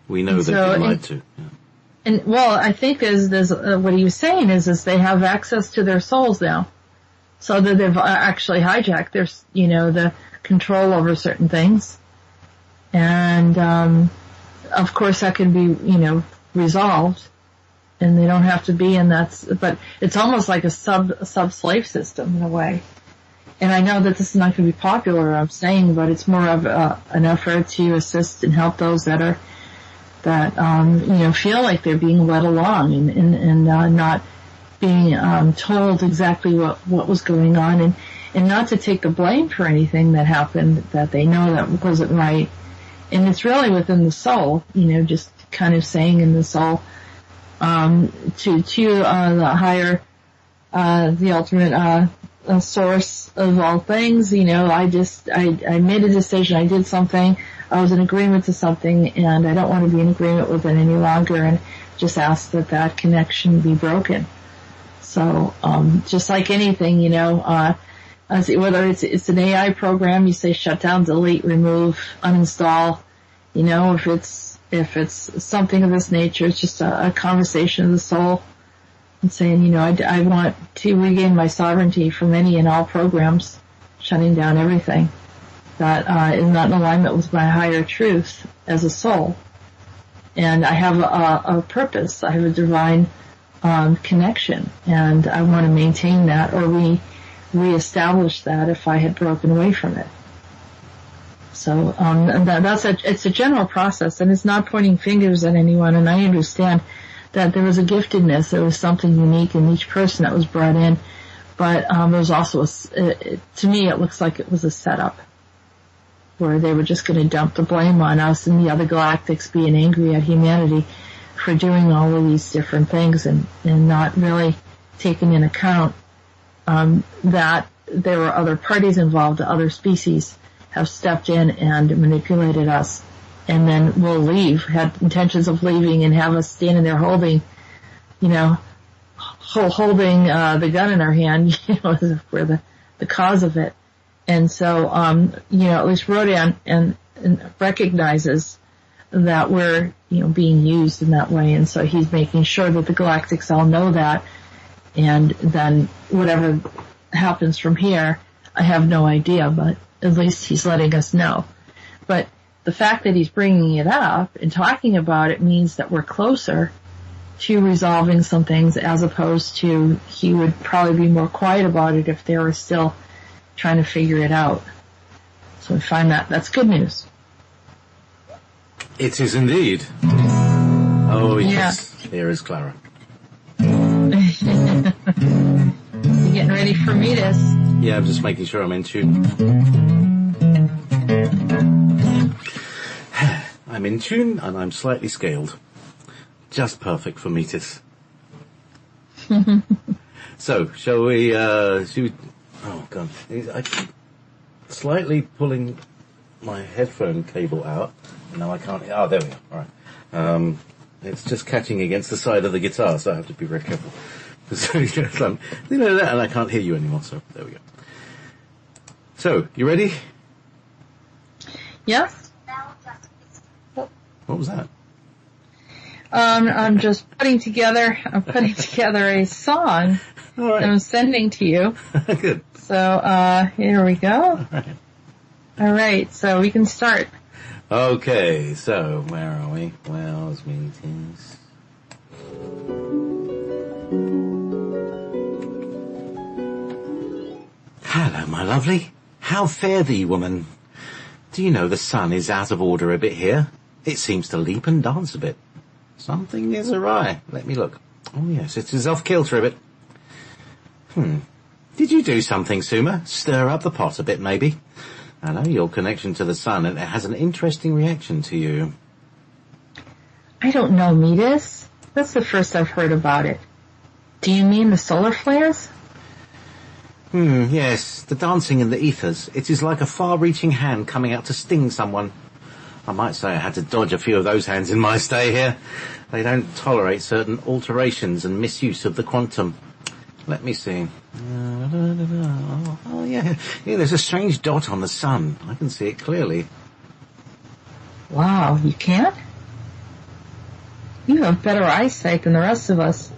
We know that they're lied to. Yeah. And, well, I think there's what he was saying is they have access to their souls now. So that they've actually hijacked their, you know, the control over certain things. And, of course that can be, you know, resolved, and they don't have to be in that, but it's almost like a sub-slave system in a way. And I know that this is not going to be popular, I'm saying, but it's more of an effort to assist and help those that you know, feel like they're being led along and not being, told exactly what was going on, and not to take the blame for anything that happened that they know that wasn't right. And it's really within the soul, you know, just kind of saying in the soul, to the higher, the ultimate, source of all things, you know, I made a decision, I did something, I was in agreement to something, and I don't want to be in agreement with it any longer, and just ask that connection be broken. So, just like anything, you know, whether it's an AI program, you say shut down, delete, remove, uninstall, you know, if it's something of this nature, it's just a conversation of the soul, and saying, you know, I want to regain my sovereignty from any and all programs, shutting down everything that is not in alignment with my higher truth as a soul. And I have a purpose, I have a divine connection, and I want to maintain that, or reestablish that if I had broken away from it. So it's a general process, and it's not pointing fingers at anyone, and I understand that there was a giftedness, there was something unique in each person that was brought in, but there was also, to me it looks like it was a setup, where they were just going to dump the blame on us and the other galactics being angry at humanity for doing all of these different things, and not really taking into account that there were other parties involved, other species have stepped in and manipulated us, and then will leave, had intentions of leaving, and have us standing there holding, you know, holding the gun in our hand, you know, for the cause of it. And so, you know, at least Rhodan and recognizes that we're, you know, being used in that way, and so he's making sure that the galactics all know that, and then whatever happens from here, I have no idea, but at least he's letting us know. But the fact that he's bringing it up and talking about it means that we're closer to resolving some things, as opposed to he would probably be more quiet about it if they were still trying to figure it out. So I find that's good news. It is indeed. Oh, yes. Yeah. Here is Clara. You getting ready for Meetis? Yeah, I'm just making sure I'm in tune. I'm in tune, and I'm slightly scaled. Just perfect for Meetis. So, shall we, oh God, I keep slightly pulling my headphone cable out. Now I can't, there we are, alright. It's just catching against the side of the guitar, so I have to be very careful. So, you know that, and I can't hear you anymore, so there we go. So, you ready? Yes. What was that? I'm just putting together a song All right. that I'm sending to you. Good. So, here we go. All right. All right, so we can start. Okay, so where are we? Where's Meetis? Hello, my lovely. How fare thee, woman? Do you know the sun is out of order a bit here? It seems to leap and dance a bit. Something is awry. Let me look. Oh yes, it is off kilter a bit. Did you do something, Suma? Stir up the pot a bit, maybe? I know your connection to the sun, and it has an interesting reaction to you. I don't know, Meetis. That's the first I've heard about it. Do you mean the solar flares? Yes, the dancing in the ethers. It is like a far-reaching hand coming out to sting someone. I might say I had to dodge a few of those hands in my stay here. They don't tolerate certain alterations and misuse of the quantum. Let me see. Oh, yeah, there's a strange dot on the sun. I can see it clearly. Wow, you can't? You have better eyesight than the rest of us.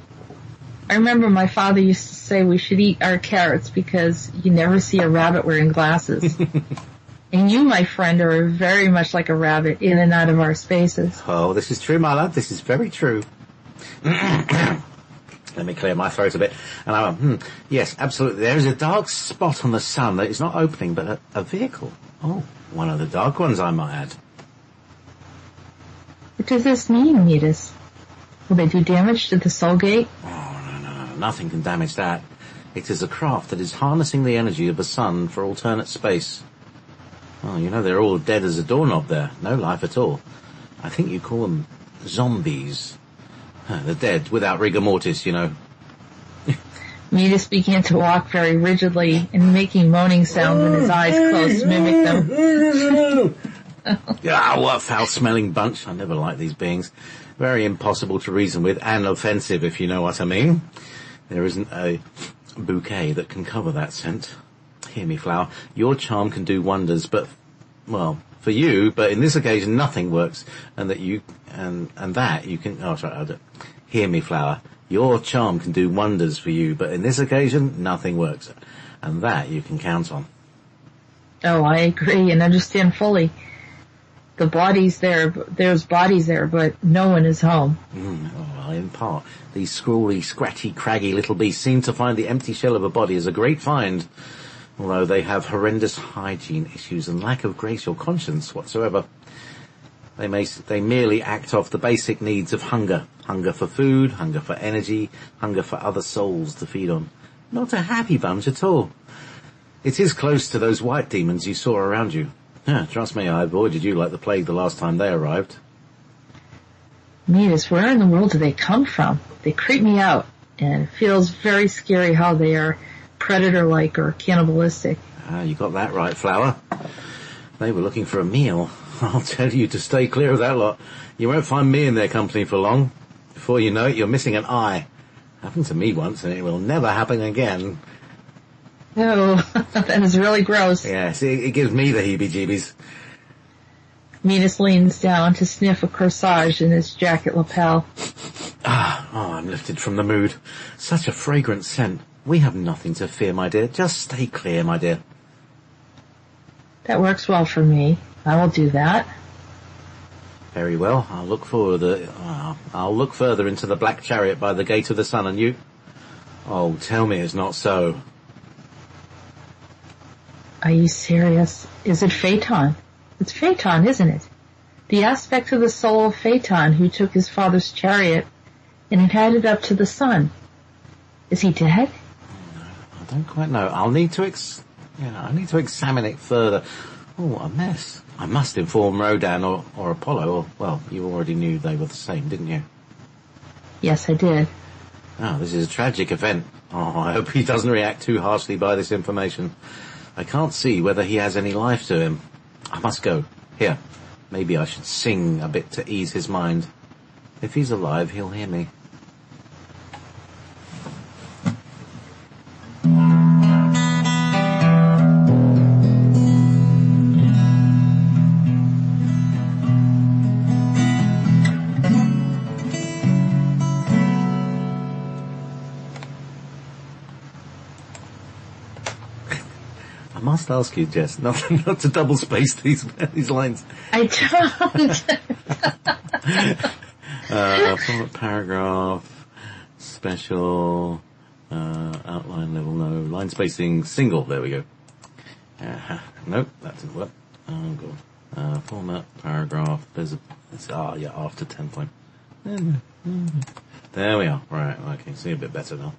I remember my father used to say we should eat our carrots because you never see a rabbit wearing glasses. And you, my friend, are very much like a rabbit in and out of our spaces. Oh, this is true, my lad. This is very true. Let me clear my throat a bit. And yes, absolutely. There is a dark spot on the sun that is not opening, but a vehicle. Oh, one of the dark ones, I might add. What does this mean, Meetis? Will they do damage to the soul gate? Oh, no. Nothing can damage that. It is a craft that is harnessing the energy of the sun for alternate space. Oh, you know, they're all dead as a doorknob there. No life at all. I think you call them zombies. The dead, without rigor mortis, you know. Meetis began to walk very rigidly and making moaning sounds when his eyes closed to mimic them. What a foul-smelling bunch. I never liked these beings. Very impossible to reason with and offensive, if you know what I mean. There isn't a bouquet that can cover that scent. Hear me, flower. Your charm can do wonders, but, well, for you, but in this occasion nothing works, and that you can, hear me, flower. Your charm can do wonders for you, but in this occasion nothing works, and that you can count on. Oh, I agree and understand fully. The body's there, there's bodies there, but no one is home. Well, in part, these scrawly, scratchy, craggy little beasts seem to find the empty shell of a body as a great find, although they have horrendous hygiene issues and lack of grace or conscience whatsoever. They merely act off the basic needs of hunger. Hunger for food, hunger for energy, hunger for other souls to feed on. Not a happy bunch at all. It is close to those white demons you saw around you. Trust me, I avoided you like the plague the last time they arrived. Meetis, where in the world do they come from? They creep me out, and it feels very scary how they are predator-like or cannibalistic. You got that right, Flower. They were looking for a meal. I'll tell you to stay clear of that lot. You won't find me in their company for long. Before you know it, you're missing an eye. Happened to me once, and it will never happen again. Oh, that is really gross. Yes, it gives me the heebie-jeebies. Meetis leans down to sniff a corsage in his jacket lapel. I'm lifted from the mood. Such a fragrant scent. We have nothing to fear, my dear. Just stay clear, my dear. That works well for me. I will do that. Very well. I'll look further into the black chariot by the gate of the sun, and you... Oh, tell me it's not so. Are you serious? Is it Phaeton? It's Phaeton, isn't it? The aspect of the soul of Phaeton who took his father's chariot and had headed up to the sun. Is he dead? I don't quite know. I need to examine it further. Oh, a mess. I must inform Rhodan or Apollo, well, you already knew they were the same, didn't you? Yes, I did. Oh, this is a tragic event. Oh, I hope he doesn't react too harshly by this information. I can't see whether he has any life to him. I must go. Here, maybe I should sing a bit to ease his mind. If he's alive, he'll hear me. I must ask you, Jess, not to double space these lines. I don't. Format paragraph, special, outline level, no, line spacing, single, there we go. Nope, that didn't work. Oh, God. Format paragraph, after 10 point. There we are, right, I can see a bit better now.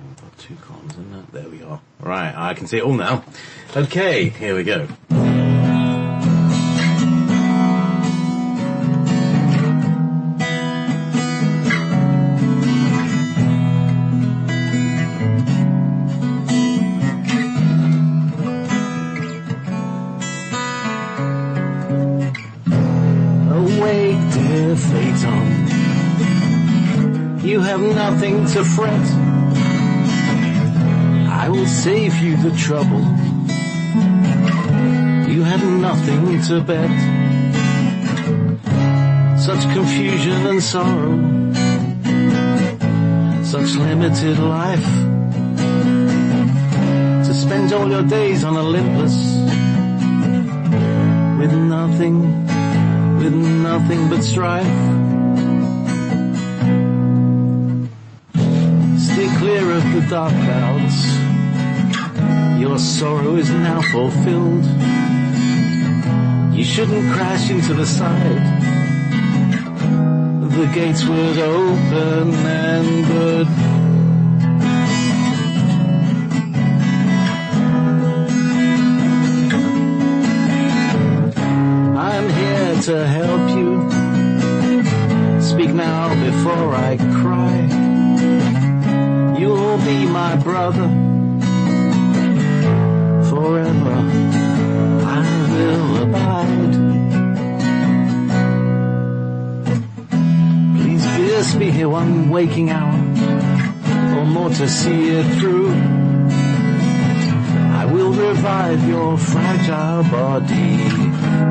We've got 2 columns in that. There we are. Right, I can see it all now. Okay, here we go. Awake, dear Phaeton. You have nothing to fret. I will save you the trouble. You had nothing to bet. Such confusion and sorrow, such limited life. To spend all your days on Olympus with nothing but strife. Stay clear of the dark clouds. Your sorrow is now fulfilled. You shouldn't crash into the side. The gates would open and good. I'm here to help you. Speak now before I cry. You'll be my brother. Forever I will abide. Please pierce me here one waking hour, or more to see it through. I will revive your fragile body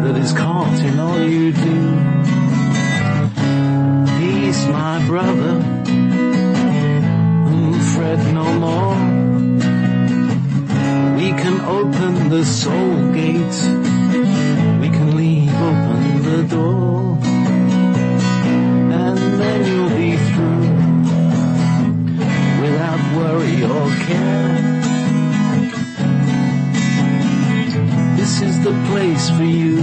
that is caught in all you do. Peace, my brother, fret no more. We can open the soul gate. We can leave open the door. And then you'll be through without worry or care. This is the place for you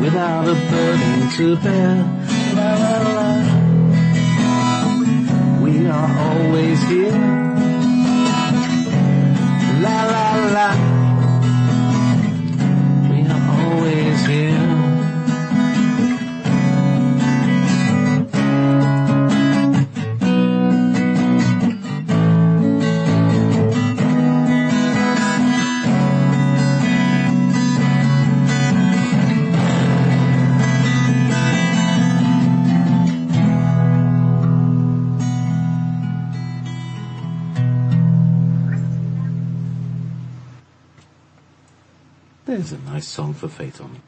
without a burden to bear. La la la. We are always here. La la la, we are always here. There's a nice song for Phaeton.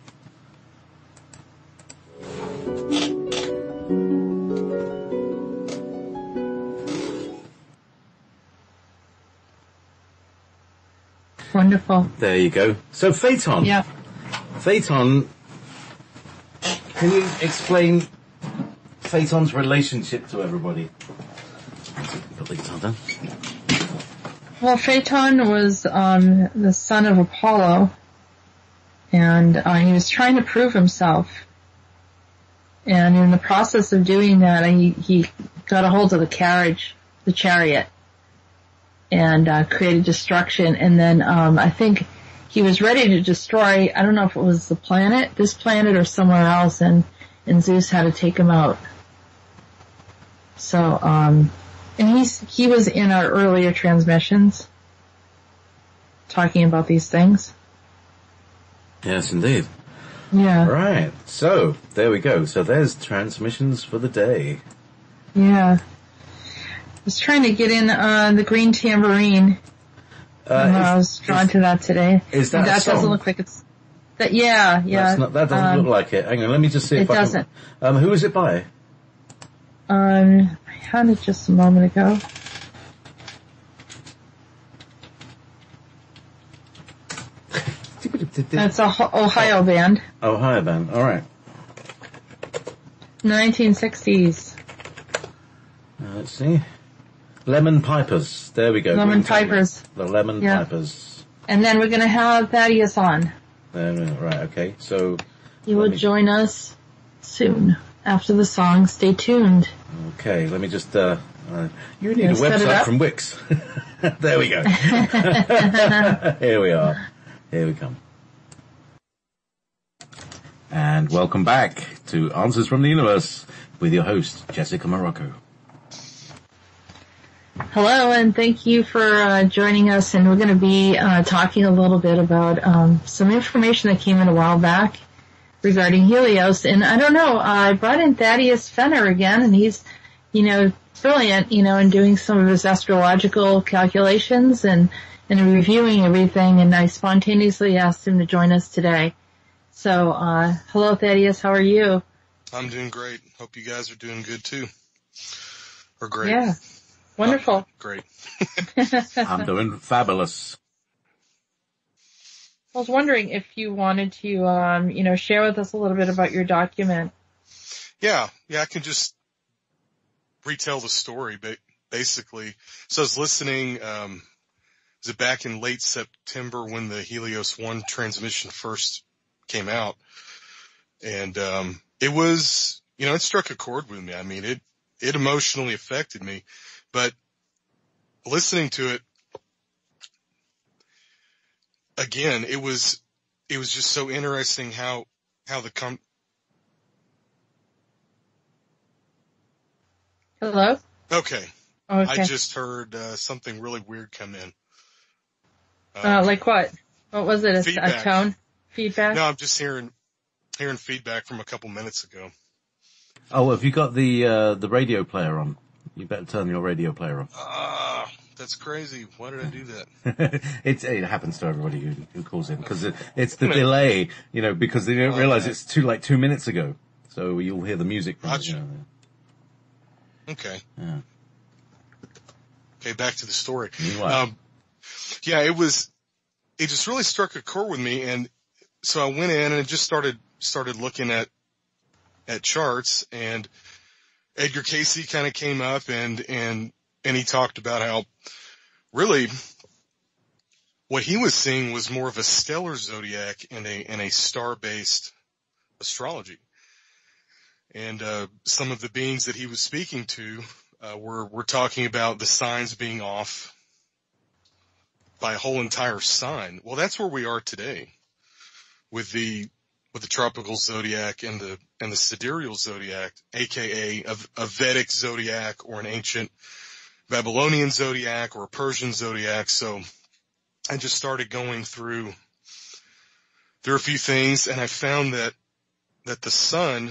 Wonderful. There you go. So Phaeton. Yeah. Phaeton, can you explain Phaeton's relationship to everybody? Put the guitar down. Well, Phaeton was the son of Apollo, and he was trying to prove himself. And in the process of doing that, he got a hold of the chariot, and created destruction. And then I think he was ready to destroy, I don't know if it was this planet or somewhere else, and Zeus had to take him out. So, and he was in our earlier transmissions talking about these things. Yes, indeed. Yeah. Right. So, there we go. So there's transmissions for the day. Yeah. I was trying to get in the green tambourine. I was drawn to that today. Is that a song? Doesn't look like it's... That, yeah. That doesn't look like it. Hang on, let me just see if I can... It doesn't. Who is it by? I had it just a moment ago. That's a Ohio band. Ohio band, alright. 1960s. Let's see. Lemon Pipers. There we go. Lemon Pipers. The Lemon Pipers. And then we're going to have Thaddeus on. Right, okay. So... You will join us soon. After the song, stay tuned. Okay, let me just... you need a website from Wix. There we go. Here we are. Here we come. And welcome back to Answers from the Universe with your host, Jessica Morocco. Hello, and thank you for joining us. And we're going to be talking a little bit about some information that came in a while back regarding Helios. And I don't know, I brought in Thaddeus Fenner again, and he's, brilliant, in doing some of his astrological calculations and reviewing everything. And I spontaneously asked him to join us today. So, hello, Thaddeus. How are you? I'm doing great. Hope you guys are doing good too. Or great. Yeah. Wonderful. Great. I'm doing fabulous. I was wondering if you wanted to, share with us a little bit about your document. Yeah, I can just retell the story, but basically. So I was listening, was it back in late September when the Helios 1 transmission first came out? And, it was, it struck a chord with me. I mean, it emotionally affected me, but listening to it again, it was just so interesting how the Hello? Okay. Okay. I just heard, something really weird come in. Like what? What was it? A tone? Feedback? No, I'm just hearing feedback from a couple minutes ago. Oh, have you got the radio player on? You better turn your radio player on. That's crazy. Why did I do that? It happens to everybody who calls in, because it's the delay, because they don't realize it's 2 minutes ago. So you'll hear the music. Gotcha. Okay. Yeah. Okay, back to the story. Meanwhile. It just really struck a chord with me, and so I went in and just started looking at charts, and Edgar Casey kind of came up and he talked about how really what he was seeing was more of a stellar zodiac and a star-based astrology. And some of the beings that he was speaking to were talking about the signs being off by a whole entire sign. Well, that's where we are today with the tropical zodiac and the sidereal zodiac, aka a Vedic zodiac or an ancient Babylonian zodiac or a Persian zodiac. So I just started going through a few things, and I found that the sun,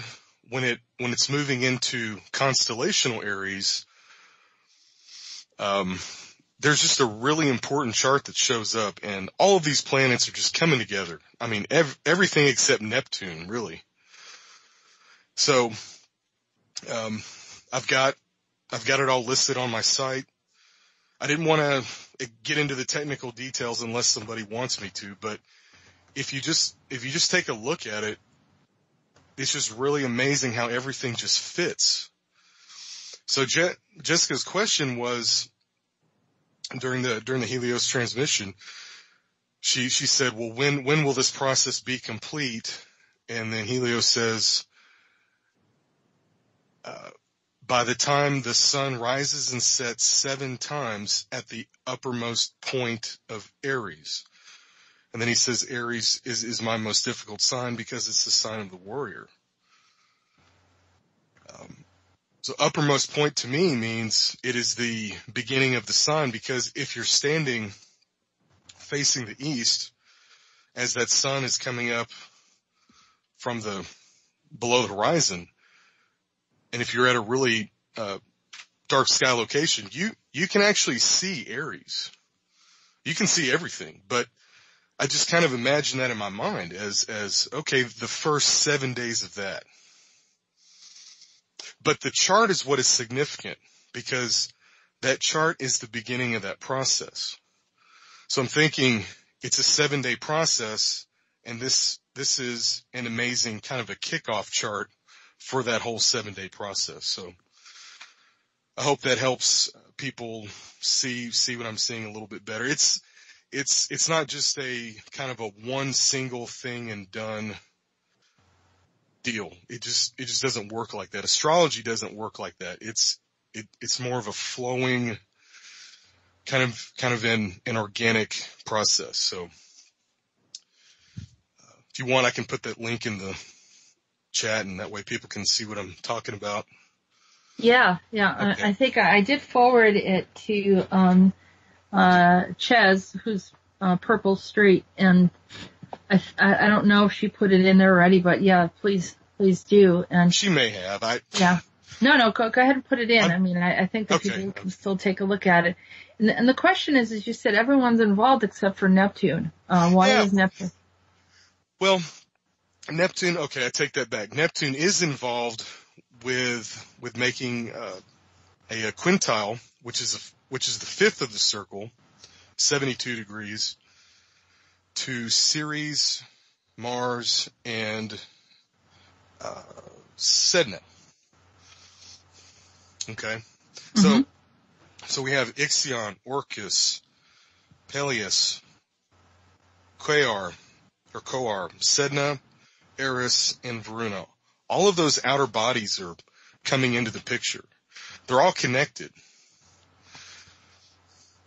when it's moving into constellational Aries, there's just a really important chart that shows up, and all of these planets are just coming together. I mean, everything except Neptune, really. So, I've got it all listed on my site. I didn't want to get into the technical details unless somebody wants me to, but if you just take a look at it, it's just really amazing how everything just fits. So Jessica's question was, during the Helios transmission, she said, well, when will this process be complete? And then Helios says, by the time the sun rises and sets 7 times at the uppermost point of Aries. And then he says Aries is my most difficult sign because it's the sign of the warrior. So uppermost point to me means it is the beginning of the sun, because if you're standing facing the east as that sun is coming up from the below the horizon, and if you're at a really dark sky location, you can actually see Aries. You can see everything, but I just kind of imagine that in my mind as okay, the first 7 days of that. But the chart is what is significant, because that chart is the beginning of that process. So I'm thinking it's a 7-day process, and this is an amazing kind of a kickoff chart for that whole 7-day process. So I hope that helps people see what I'm seeing a little bit better. It's not just a kind of a one single thing and done deal. It just doesn't work like that. Astrology doesn't work like that. It's more of a flowing kind of an organic process. So if you want, I can put that link in the chat, and that way people can see what I'm talking about. Yeah. Okay. I think I did forward it to Ches, who's Purple Street, and I don't know if she put it in there already, but yeah, please do. And she may have. Yeah. No, go ahead and put it in. I think that people can still take a look at it. And the question is, as you said, everyone's involved except for Neptune. Why is Neptune? Well, Neptune, okay, I take that back. Neptune is involved with making a quintile, which is the fifth of the circle, 72 degrees, to Ceres, Mars, and Sedna. Okay, mm-hmm. So we have Ixion, Orcus, Peleus, Quaoar, Sedna, Eris, and Varuna. All of those outer bodies are coming into the picture. They're all connected.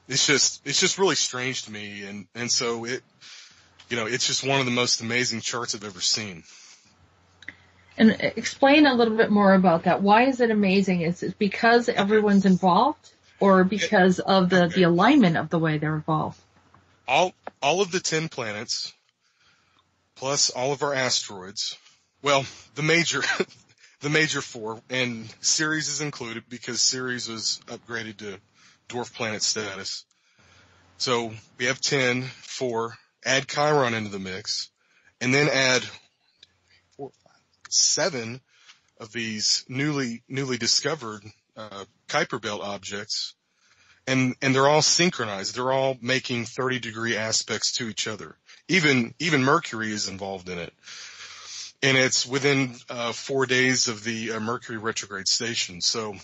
It's just really strange to me, and so it's just one of the most amazing charts I've ever seen. And explain a little bit more about that. Why is it amazing? Is it because everyone's involved, or because of the alignment of the way they're involved? All of the 10 planets, plus all of our asteroids. Well, the major 4, and Ceres is included because Ceres was upgraded to dwarf planet status. So we have 10, 4, add Chiron into the mix, and then add 7 of these newly discovered Kuiper belt objects, and they're all synchronized. They're all making 30-degree aspects to each other. Even Mercury is involved in it. And it's within 4 days of the Mercury retrograde station. So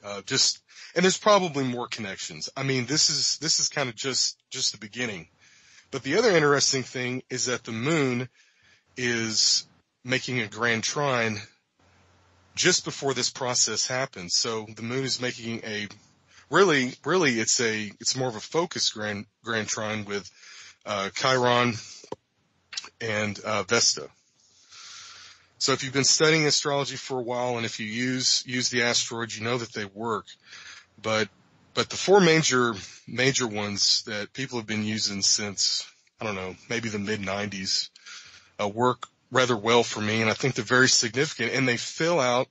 and there's probably more connections. I mean, this is kind of just the beginning. But the other interesting thing is that the moon is making a grand trine just before this process happens. So the moon is making really it's more of a focused grand trine with Chiron and Vesta. So if you've been studying astrology for a while, and if you use the asteroids, you know that they work. But the 4 major ones that people have been using since, I don't know, maybe the mid-90s, work rather well for me, and I think they're very significant, and they fill out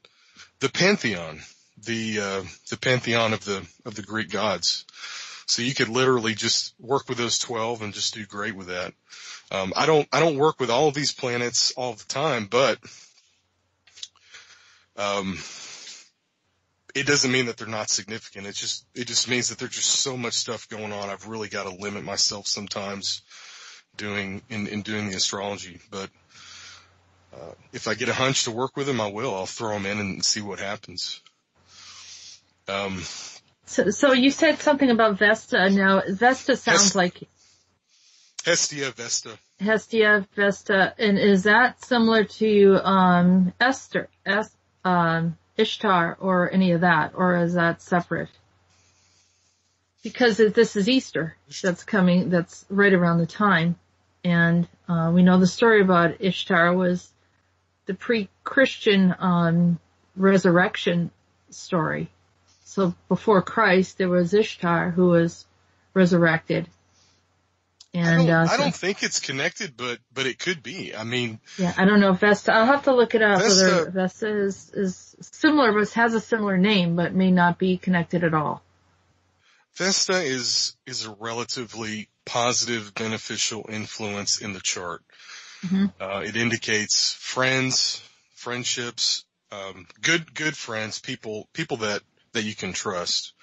the pantheon, the pantheon of the Greek gods. So you could literally just work with those 12 and just do great with that. I don't work with all of these planets all the time, but it doesn't mean that they're not significant. It just means that there's just so much stuff going on. I've really got to limit myself sometimes doing the astrology. But if I get a hunch to work with them, I will. I'll throw them in and see what happens. So you said something about Vesta. Now, Vesta sounds like Hestia, Vesta. Hestia, Vesta, and is that similar to Ishtar, or any of that, or is that separate? Because this is Easter that's coming, that's right around the time, and we know the story about Ishtar was the pre-Christian resurrection story. So before Christ, there was Ishtar who was resurrected. And I don't think it's connected, but it could be. I mean, yeah, I don't know if Vesta. I'll have to look it up. Vesta, whether Vesta is similar, but has a similar name, but may not be connected at all. Vesta is a relatively positive, beneficial influence in the chart. Mm-hmm. It indicates friendships, good friends, people that you can trust.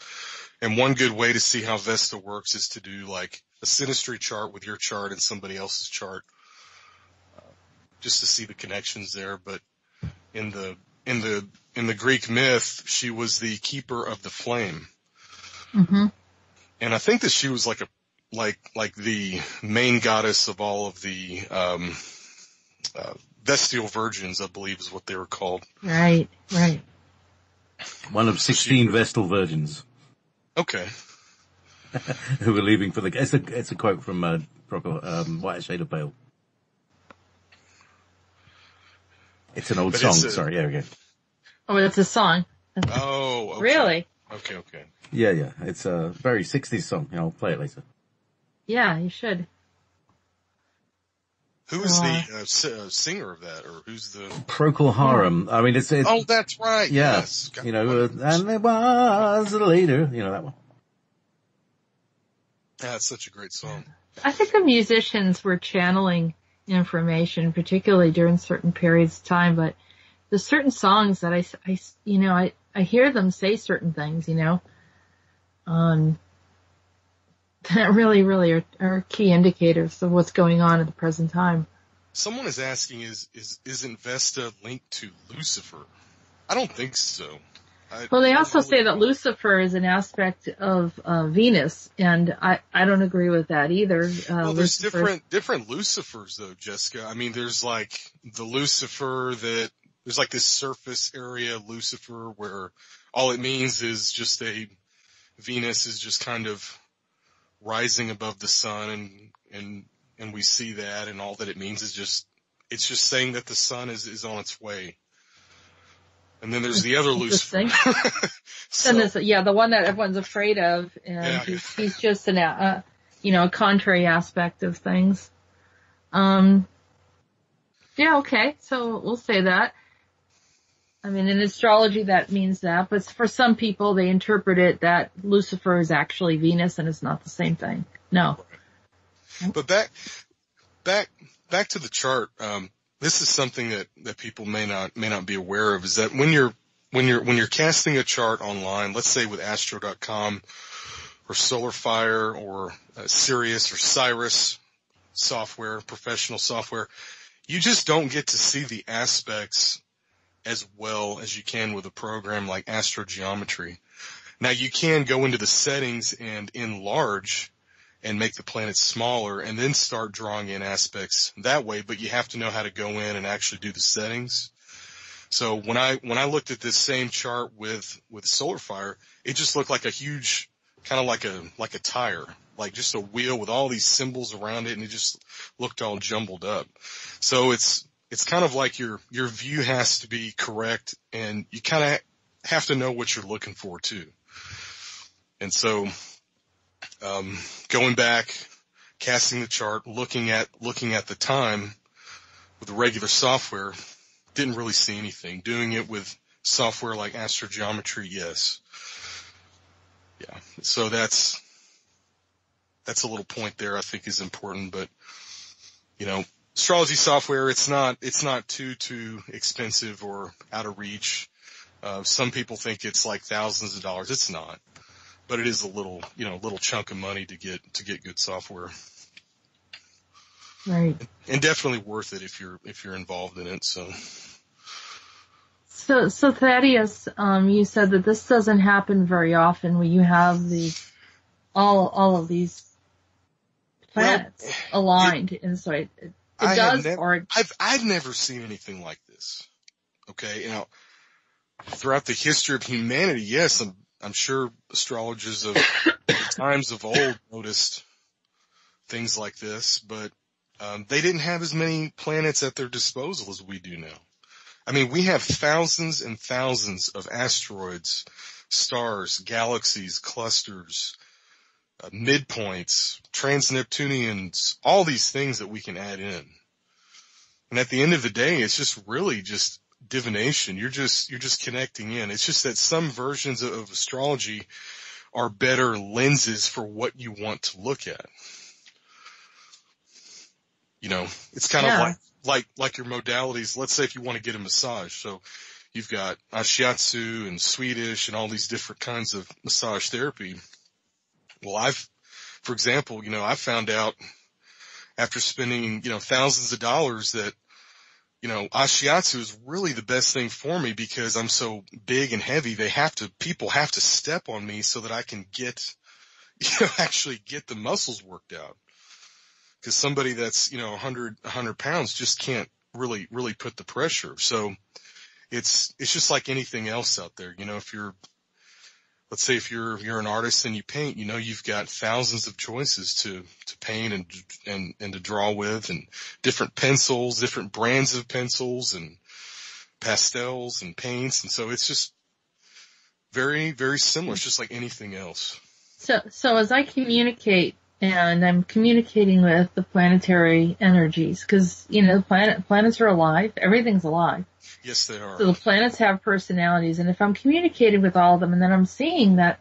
And one good way to see how Vesta works is to do like a synastry chart with your chart and somebody else's chart, just to see the connections there. But in the Greek myth, she was the keeper of the flame. Mm-hmm. And I think that she was like the main goddess of all of the, Vestal virgins, I believe is what they were called. Right. One of 16 Vestal virgins. Okay. Who were leaving for the, it's a quote from, White Shade of Pale. It's an old song. Sorry, there we go. Oh, that's a song. Oh, okay. Really? Okay. Yeah. It's a very 60s song. I'll play it later. Yeah, you should. Who is the singer of that, or who's the Procol Harum? I mean, it's oh, that's right. Yeah, Yes. and there was a later, that one. Yeah, it's such a great song. I think the musicians were channeling information, particularly during certain periods of time, but there's certain songs that I hear them say certain things, that really are key indicators of what's going on at the present time. Someone is asking, isn't Vesta linked to Lucifer? I don't think so. Well, they also say that Lucifer is an aspect of Venus, and I don't agree with that either. Well, there's different Lucifers though, Jessica. I mean, there's like the Lucifer there's like this surface area Lucifer where all it means is just Venus is just kind of rising above the sun, and we see that, and all that it means is it's just saying that the sun is on its way. And then there's the other Lucifer. So, the one that everyone's afraid of, and he's just a contrary aspect of things. Okay, so we'll say that. I mean, in astrology that means that, but for some people they interpret it that Lucifer is actually Venus and it's not the same thing. No. But back to the chart, this is something that people may not be aware of, is that when you're casting a chart online, let's say with astro.com or SolarFire or Sirius or Cyrus software, professional software, you just don't get to see the aspects as well as you can with a program like astrogeometry. Now you can go into the settings and enlarge and make the planets smaller and then start drawing in aspects that way, but you have to know how to go in and actually do the settings. So when I looked at this same chart with SolarFire, it just looked like a huge, kind of like a tire, like just a wheel with all these symbols around it, and it just looked all jumbled up. So it's kind of like your view has to be correct, and you kind of have to know what you're looking for too. And so, going back, casting the chart, looking at the time with the regular software, didn't really see anything. Doing it with software like astrogeometry, yes. Yeah. So that's a little point there I think is important, but astrology software, it's not too expensive or out of reach. Some people think it's like thousands of dollars. It's not, but it is a little chunk of money to get good software. Right. And definitely worth it if you're involved in it. So Thaddeus, you said that this doesn't happen very often when you have all of these planets aligned, and so it does. I've never seen anything like this. Okay, throughout the history of humanity, yes, I'm sure astrologers of times of old noticed things like this, but they didn't have as many planets at their disposal as we do now. I mean, we have thousands and thousands of asteroids, stars, galaxies, clusters, midpoints, trans-Neptunians, all these things that we can add in. And at the end of the day, it's just really just divination. You're just connecting in. It's just that some versions of astrology are better lenses for what you want to look at. You know, it's kind of like your modalities. Let's say if you want to get a massage. So you've got Shiatsu and Swedish and all these different kinds of massage therapy. Well, for example, I found out after spending, thousands of dollars that, Ashiatsu is really the best thing for me because I'm so big and heavy. People have to step on me so that I can get, actually get the muscles worked out. Cause somebody that's, 100 pounds just can't really put the pressure. So it's just like anything else out there. Let's say if you're an artist and you paint, you've got thousands of choices to paint and to draw with, and different pencils, different brands of pencils and pastels and paints. And so it's just very, very similar. It's just like anything else. So as I communicate, and I'm communicating with the planetary energies, because, planets are alive. Everything's alive. Yes, they are. So the planets have personalities, and if I'm communicating with all of them, and then I'm seeing that,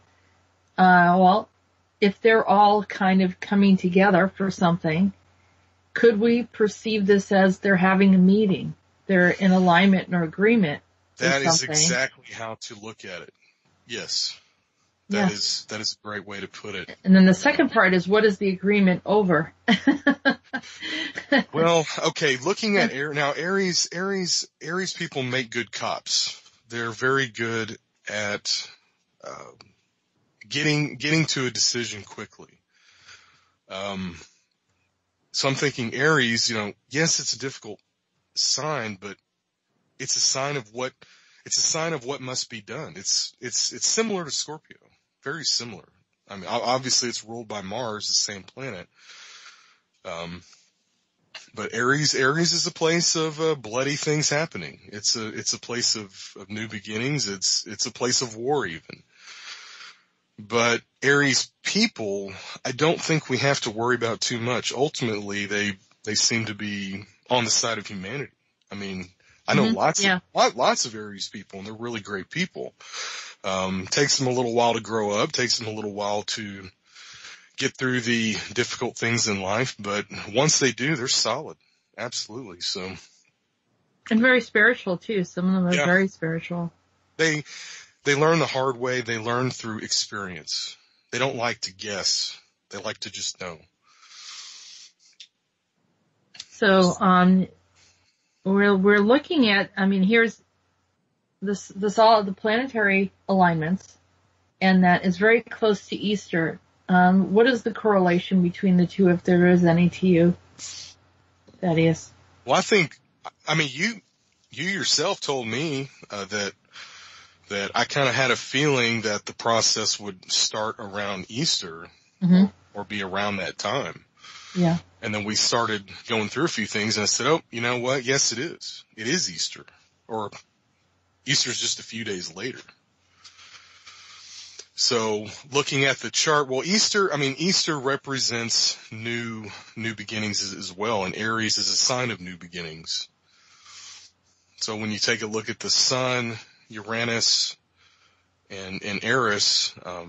if they're all kind of coming together for something, could we perceive this as they're having a meeting? They're in alignment or agreement. That is exactly how to look at it. Yes. That is a great way to put it. And then the second part is, what is the agreement over? Well, okay, looking at Aries people make good cops. They're very good at getting to a decision quickly. So I'm thinking Aries, yes, it's a difficult sign, but it's a sign of what must be done. It's similar to Scorpio. Very similar. I mean, obviously it's ruled by Mars, the same planet. But Aries is a place of bloody things happening. It's a place of new beginnings. It's a place of war even. But Aries people, I don't think we have to worry about too much. Ultimately, they seem to be on the side of humanity. I mean, I know lots of Aries people, and they're really great people. Takes them a little while to grow up, takes them a little while to get through the difficult things in life, but once they do, they're solid. Absolutely. So. And very spiritual too. Some of them are very spiritual. They learn the hard way. They learn through experience. They don't like to guess. They like to just know. So, we're looking at, here's this all the planetary alignments, and that is very close to Easter. What is the correlation between the two, if there is any to you, Thaddeus? Well, you yourself told me that I kind of had a feeling that the process would start around Easter, or be around that time. Yeah. And then we started going through a few things, and I said, oh, you know what? Yes, it is. It is Easter. Or Easter's just a few days later. So looking at the chart, well, Easter represents new beginnings as well, and Aries is a sign of new beginnings. So when you take a look at the Sun, Uranus, and Eris, now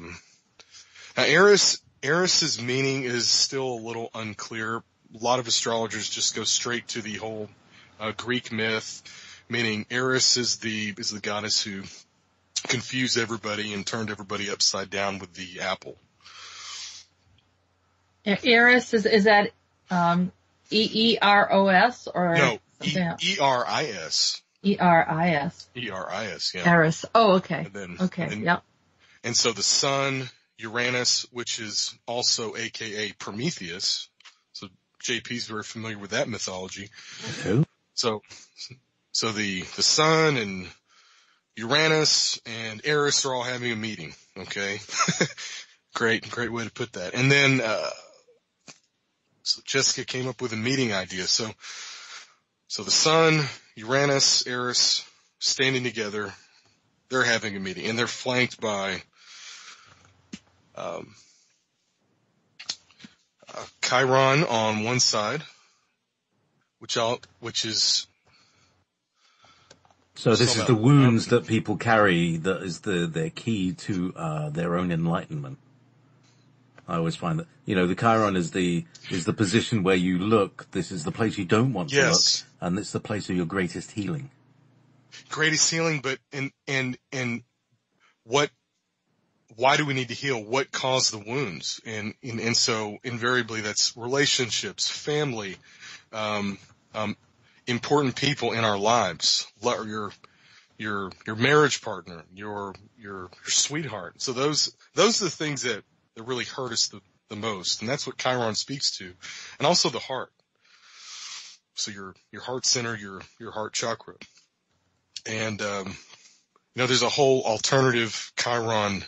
Eris's meaning is still a little unclear. A lot of astrologers just go straight to the whole Greek myth, meaning Eris is the goddess who confused everybody and turned everybody upside down with the apple. Eris is that EEROS or no ERIS. ERIS. ERIS, yeah. Eris. Oh, okay. And yep. And so the Sun, Uranus, which is also AKA Prometheus. So JP's very familiar with that mythology. Okay. So the Sun and Uranus and Eris are all having a meeting. Okay. Great way to put that. And then, so Jessica came up with a meeting idea. So the Sun, Uranus, Eris, standing together. They're having a meeting, and they're flanked by Chiron on one side, which is. So this is the wounds that people carry that is their key to their own enlightenment. I always find that, the Chiron is the position where you look. This is the place you don't want to look, and it's the place of your greatest healing. Greatest healing, but and why do we need to heal? What caused the wounds? And so invariably that's relationships, family, important people in our lives, your marriage partner, your sweetheart. So those are the things that really hurt us the most. And that's what Chiron speaks to. And also the heart. So your heart center, your heart chakra. And, there's a whole alternative Chiron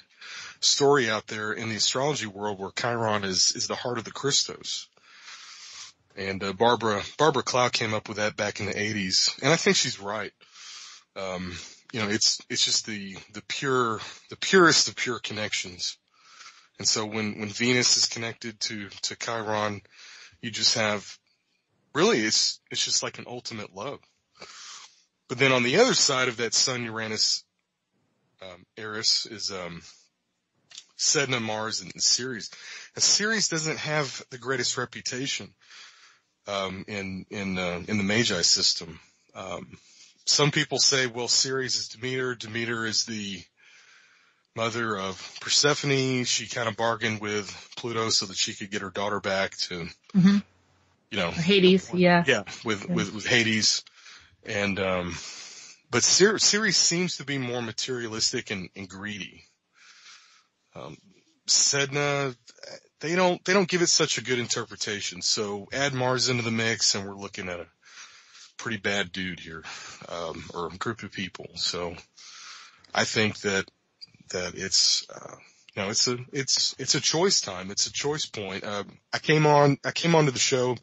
story out there in the astrology world where Chiron is the heart of the Christos. And, Barbara Cloud came up with that back in the 80s. And I think she's right. It's just the purest of pure connections. And so when Venus is connected to Chiron, you just have, really, it's just like an ultimate love. But then on the other side of that Sun Uranus, Eris is, Sedna, Mars, and Ceres. And Ceres doesn't have the greatest reputation, in the Magi system. Some people say, well, Ceres is Demeter. Demeter is the mother of Persephone. She kind of bargained with Pluto so that she could get her daughter back to, Hades, yeah. Yeah, with Hades. And, but Ceres seems to be more materialistic and greedy. Sedna, they don't give it such a good interpretation. So add Mars into the mix and we're looking at a pretty bad dude here, or a group of people. So I think that it's, it's a choice time. It's a choice point. I came onto the show.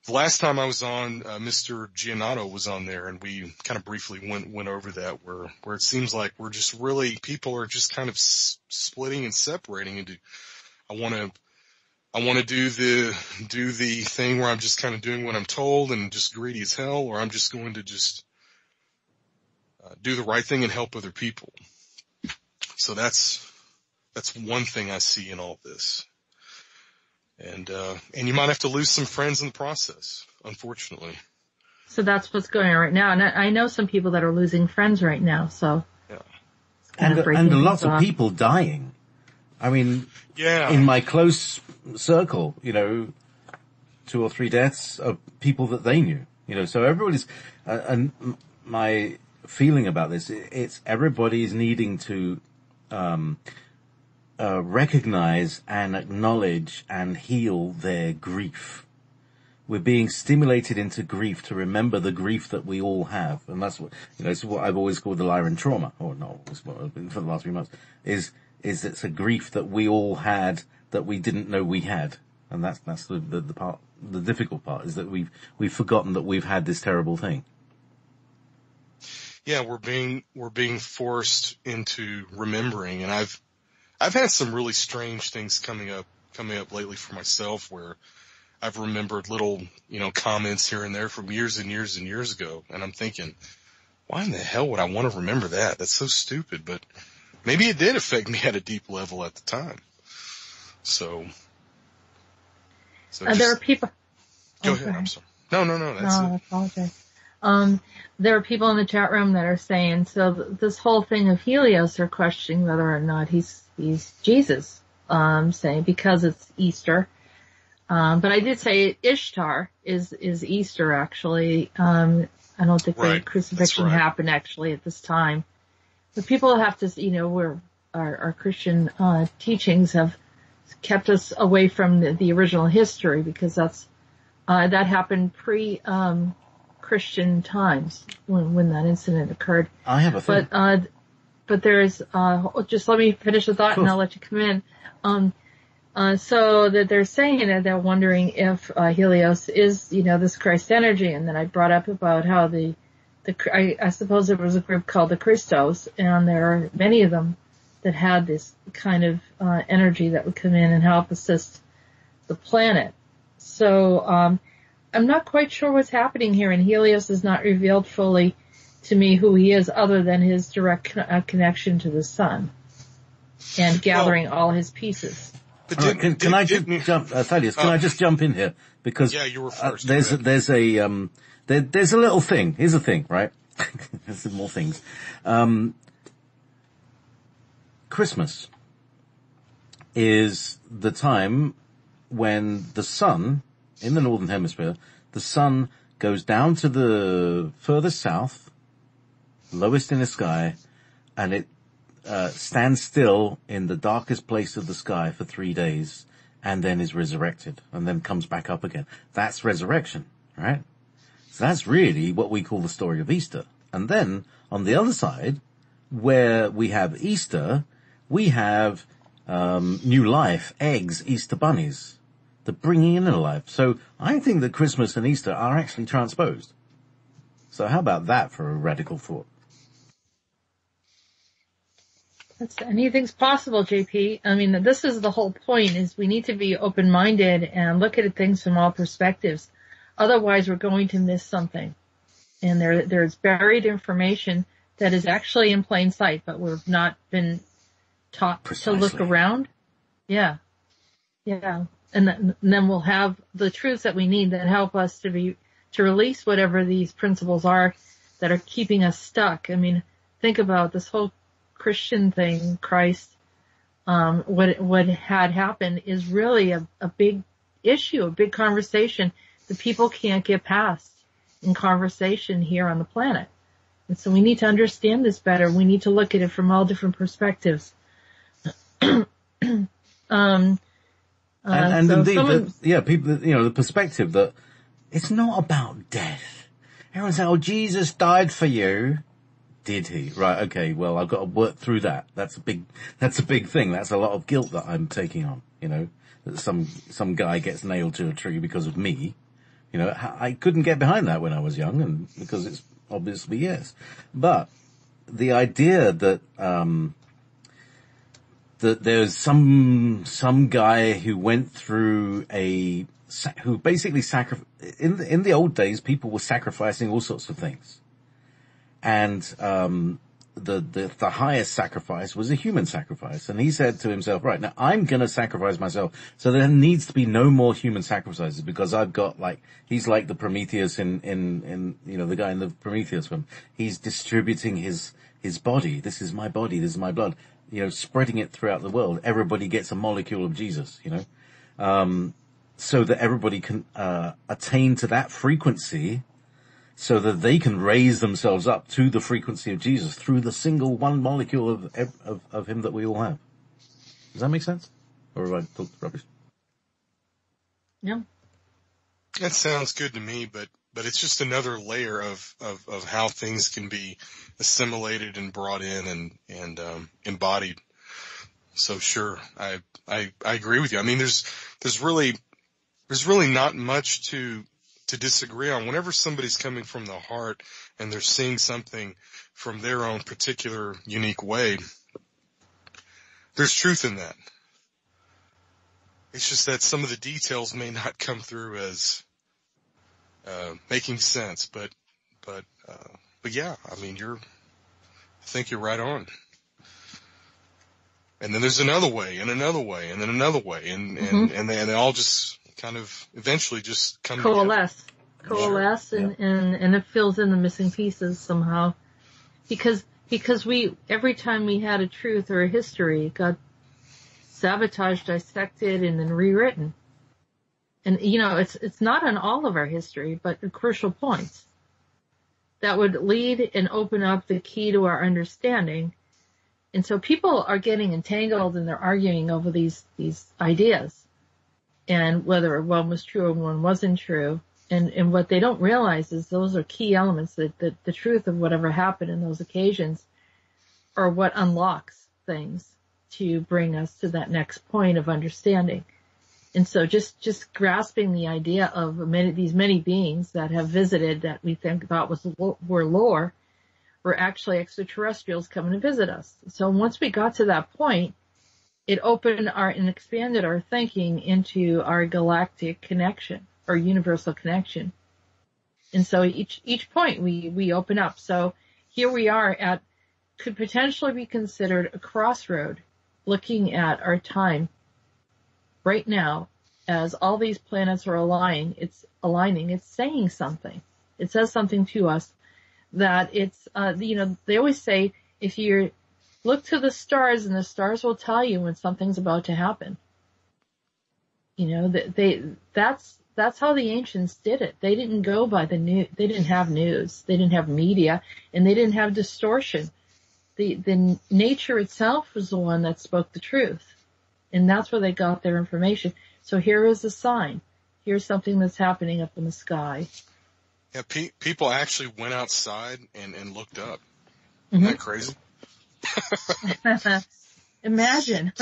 The last time I was on, Mr. Giannato was on there, and we kind of briefly went over that, where it seems like we're just really, people are just kind of splitting and separating into, I want to do the thing where I'm just kind of doing what I'm told and just greedy as hell, or I'm just going to just do the right thing and help other people. So that's one thing I see in all this. And you might have to lose some friends in the process, unfortunately. So that's what's going on right now. And I know some people that are losing friends right now, so. Yeah. And lots of people dying. I mean, in my close circle, 2 or 3 deaths of people that they knew, so everybody's, and my feeling about this, it's everybody's needing to, recognize and acknowledge and heal their grief. We're being stimulated into grief to remember the grief that we all have. And that's what, it's what I've always called the Lyran trauma, or no, it's what I've been for the last few months, is it's a grief that we all had that we didn't know we had. And that's the part, the difficult part, is that we've forgotten that we've had this terrible thing. Yeah, we're being forced into remembering, and I've had some really strange things coming up lately for myself, where I've remembered little, comments here and there from years and years and years ago. And I'm thinking, why in the hell would I want to remember that? That's so stupid, but maybe it did affect me at a deep level at the time. So there are people. Go ahead. I'm sorry. No. That's it. I apologize. There are people in the chat room that are saying, so this whole thing of Helios, are questioning whether or not he's Jesus, saying because it's Easter. But I did say Ishtar is Easter, actually. I don't think the crucifixion happened actually at this time. But people have to, where our Christian, teachings have kept us away from the original history, because that happened Christian times when that incident occurred. I have a thing. But there's, just let me finish the thought. Cool. And I'll let you come in. So that they're saying that they're wondering if, Helios is, this Christ energy. And then I brought up about how the I suppose there was a group called the Christos, and there are many of them that had this kind of energy that would come in and help assist the planet. So I'm not quite sure what's happening here, and Helios has not revealed fully to me who he is, other than his direct connection to the sun and gathering all his pieces. But can I just jump, Thaddeus? Can I just jump in here because you were first. There's a little thing. Here's a thing, right? There's more things. Christmas is the time when the sun, in the northern hemisphere, the sun goes down to the furthest south, lowest in the sky, and it stands still in the darkest place of the sky for 3 days, and then is resurrected, and then comes back up again. That's resurrection, right? So that's really what we call the story of Easter. And then, on the other side, where we have Easter, we have new life, eggs, Easter bunnies, the bringing in of life. So I think that Christmas and Easter are actually transposed. So how about that for a radical thought? Anything's possible, JP. I mean, this is the whole point, is we need to be open-minded and look at things from all perspectives. Otherwise, we're going to miss something. And there's buried information that is actually in plain sight, but we've not been taught to look around. Yeah. Yeah. And then we'll have the truths that we need that help us to release whatever these principles are that are keeping us stuck. I mean, think about this whole Christian thing, Christ, what had happened is really a big issue, a big conversation that people can't get past in conversation here on the planet. And so we need to understand this better. We need to look at it from all different perspectives. And indeed, people, the perspective that it's not about death. Everyone says, "Oh, Jesus died for you." Did he? Right, okay, well, I've got to work through that. That's a big thing. That's a lot of guilt that I'm taking on, that some guy gets nailed to a tree because of me. I couldn't get behind that when I was young, and because it's obviously yes. But the idea that, that there's some guy who went through who basically in the old days, people were sacrificing all sorts of things. And the highest sacrifice was a human sacrifice. And he said to himself, right, now I'm going to sacrifice myself. So there needs to be no more human sacrifices, because I've got he's like the Prometheus in the guy in the Prometheus film. He's distributing his body. This is my body. This is my blood. Spreading it throughout the world. Everybody gets a molecule of Jesus, so that everybody can attain to that frequency, so that they can raise themselves up to the frequency of Jesus through the single one molecule of him that we all have. Does that make sense? Or have I talked rubbish? Yeah. That sounds good to me, but it's just another layer of how things can be assimilated and brought in and embodied. So sure, I agree with you. I mean, there's really not much to disagree on. Whenever somebody's coming from the heart and they're seeing something from their own particular unique way, there's truth in that. It's just that some of the details may not come through as making sense, but yeah, I mean, I think you're right on. And then there's another way, and another way, and then another way, and they all just kind of eventually just come coalesce, together. and it fills in the missing pieces somehow, because every time we had a truth or a history, it got sabotaged, dissected, and then rewritten. And it's not on all of our history, but the crucial points that would lead and open up the key to our understanding. And so people are getting entangled and they're arguing over these ideas, and whether one was true and one wasn't true. And what they don't realize is those are key elements, that the truth of whatever happened in those occasions are what unlocks things to bring us to that next point of understanding. And so just grasping the idea of these many beings that have visited that we thought were lore were actually extraterrestrials coming to visit us. So once we got to that point, it opened and expanded our thinking into our galactic connection, or universal connection. And so each point we open up. So here we are could potentially be considered a crossroad, looking at our time right now as all these planets are aligning. It's saying something. It says something to us that it's, they always say if you look to the stars and the stars will tell you when something's about to happen. That's how the ancients did it. They didn't go by the news. They didn't have news. They didn't have media, and they didn't have distortion. The nature itself was the one that spoke the truth, and that's where they got their information. So here is a sign. Here's something that's happening up in the sky. Yeah, people actually went outside and looked up. Mm-hmm. Isn't that crazy? Imagine.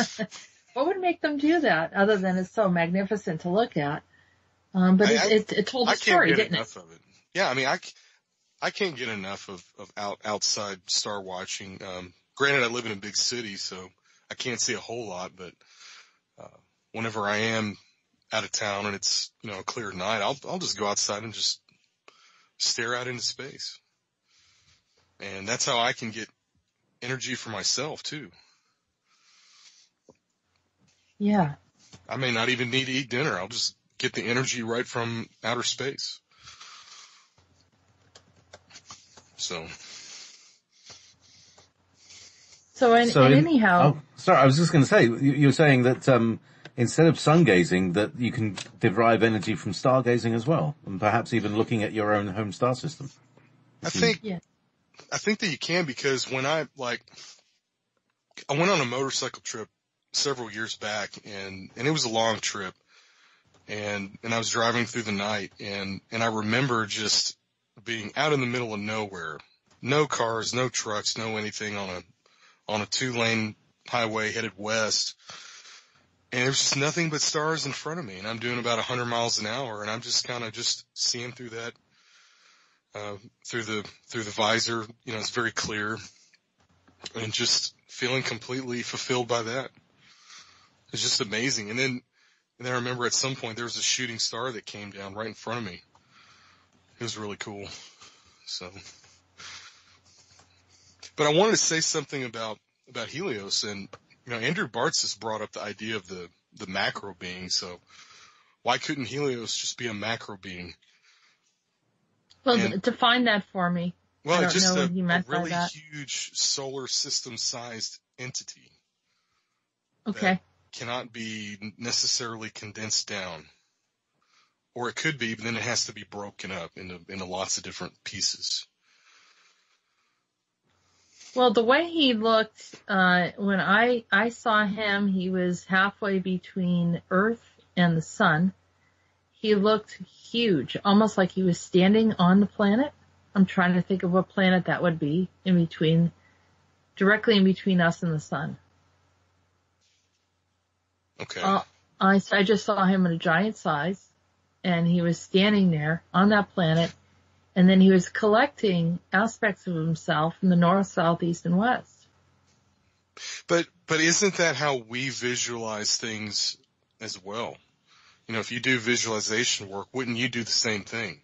What would make them do that other than it's so magnificent to look at? But it told a story, didn't it? I can't get enough of it. Yeah, I mean, I can't get enough of outside star watching. Granted, I live in a big city, so I can't see a whole lot, but whenever I am out of town and it's, a clear night, I'll just go outside and just stare out into space. And that's how I can get energy for myself too. Yeah. I may not even need to eat dinner. I'll just get the energy right from outer space. So anyhow. Oh, sorry, I was just going to say, you were saying that instead of sun gazing, that you can derive energy from stargazing as well, and perhaps even looking at your own home star system. I think that you can, because when I went on a motorcycle trip several years back, and it was a long trip, and I was driving through the night, and I remember just being out in the middle of nowhere, no cars, no trucks, no anything on a 2-lane highway headed west, and there's just nothing but stars in front of me, and I'm doing about 100 miles an hour, and I'm just kind of just seeing through that, through the visor, it's very clear, and just feeling completely fulfilled by that. It's just amazing. And then I remember at some point there was a shooting star that came down right in front of me. It was really cool. So, but I wanted to say something about Helios, and Andrew Bartz has brought up the idea of the macro being. So why couldn't Helios just be a macro being? Well, define that for me. Well, I don't just know what he meant a really by that. huge solar system sized entity. Okay. Cannot be necessarily condensed down. Or it could be, but then it has to be broken up into lots of different pieces. Well, the way he looked, when I saw him, he was halfway between Earth and the sun. He looked huge, almost like he was standing on the planet. I'm trying to think of what planet that would be directly in between us and the sun. Okay. I just saw him in a giant size, and he was standing there on that planet, and then he was collecting aspects of himself from the north, south, east, and west. But isn't that how we visualize things as well? If you do visualization work, wouldn't you do the same thing?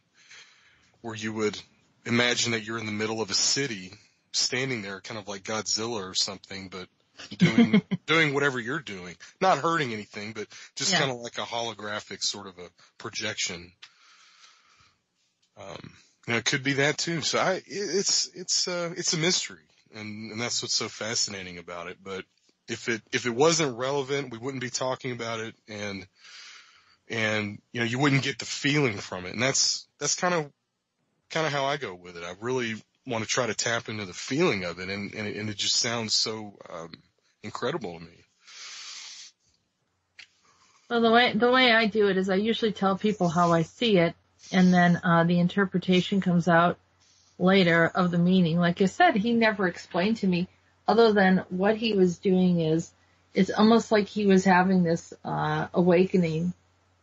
Where you would imagine that you're in the middle of a city, standing there kind of like Godzilla or something, but doing whatever you're doing, not hurting anything, but just kind of like a holographic sort of a projection. It could be that too. So it's a mystery, and that's what's so fascinating about it. But if it wasn't relevant, we wouldn't be talking about it, and you wouldn't get the feeling from it. And that's kind of how I go with it. I really want to try to tap into the feeling of it, and it just sounds so incredible to me. Well, the way I do it is I usually tell people how I see it, and then the interpretation comes out later of the meaning. Like I said, he never explained to me, other than what he was doing is it's almost like he was having this awakening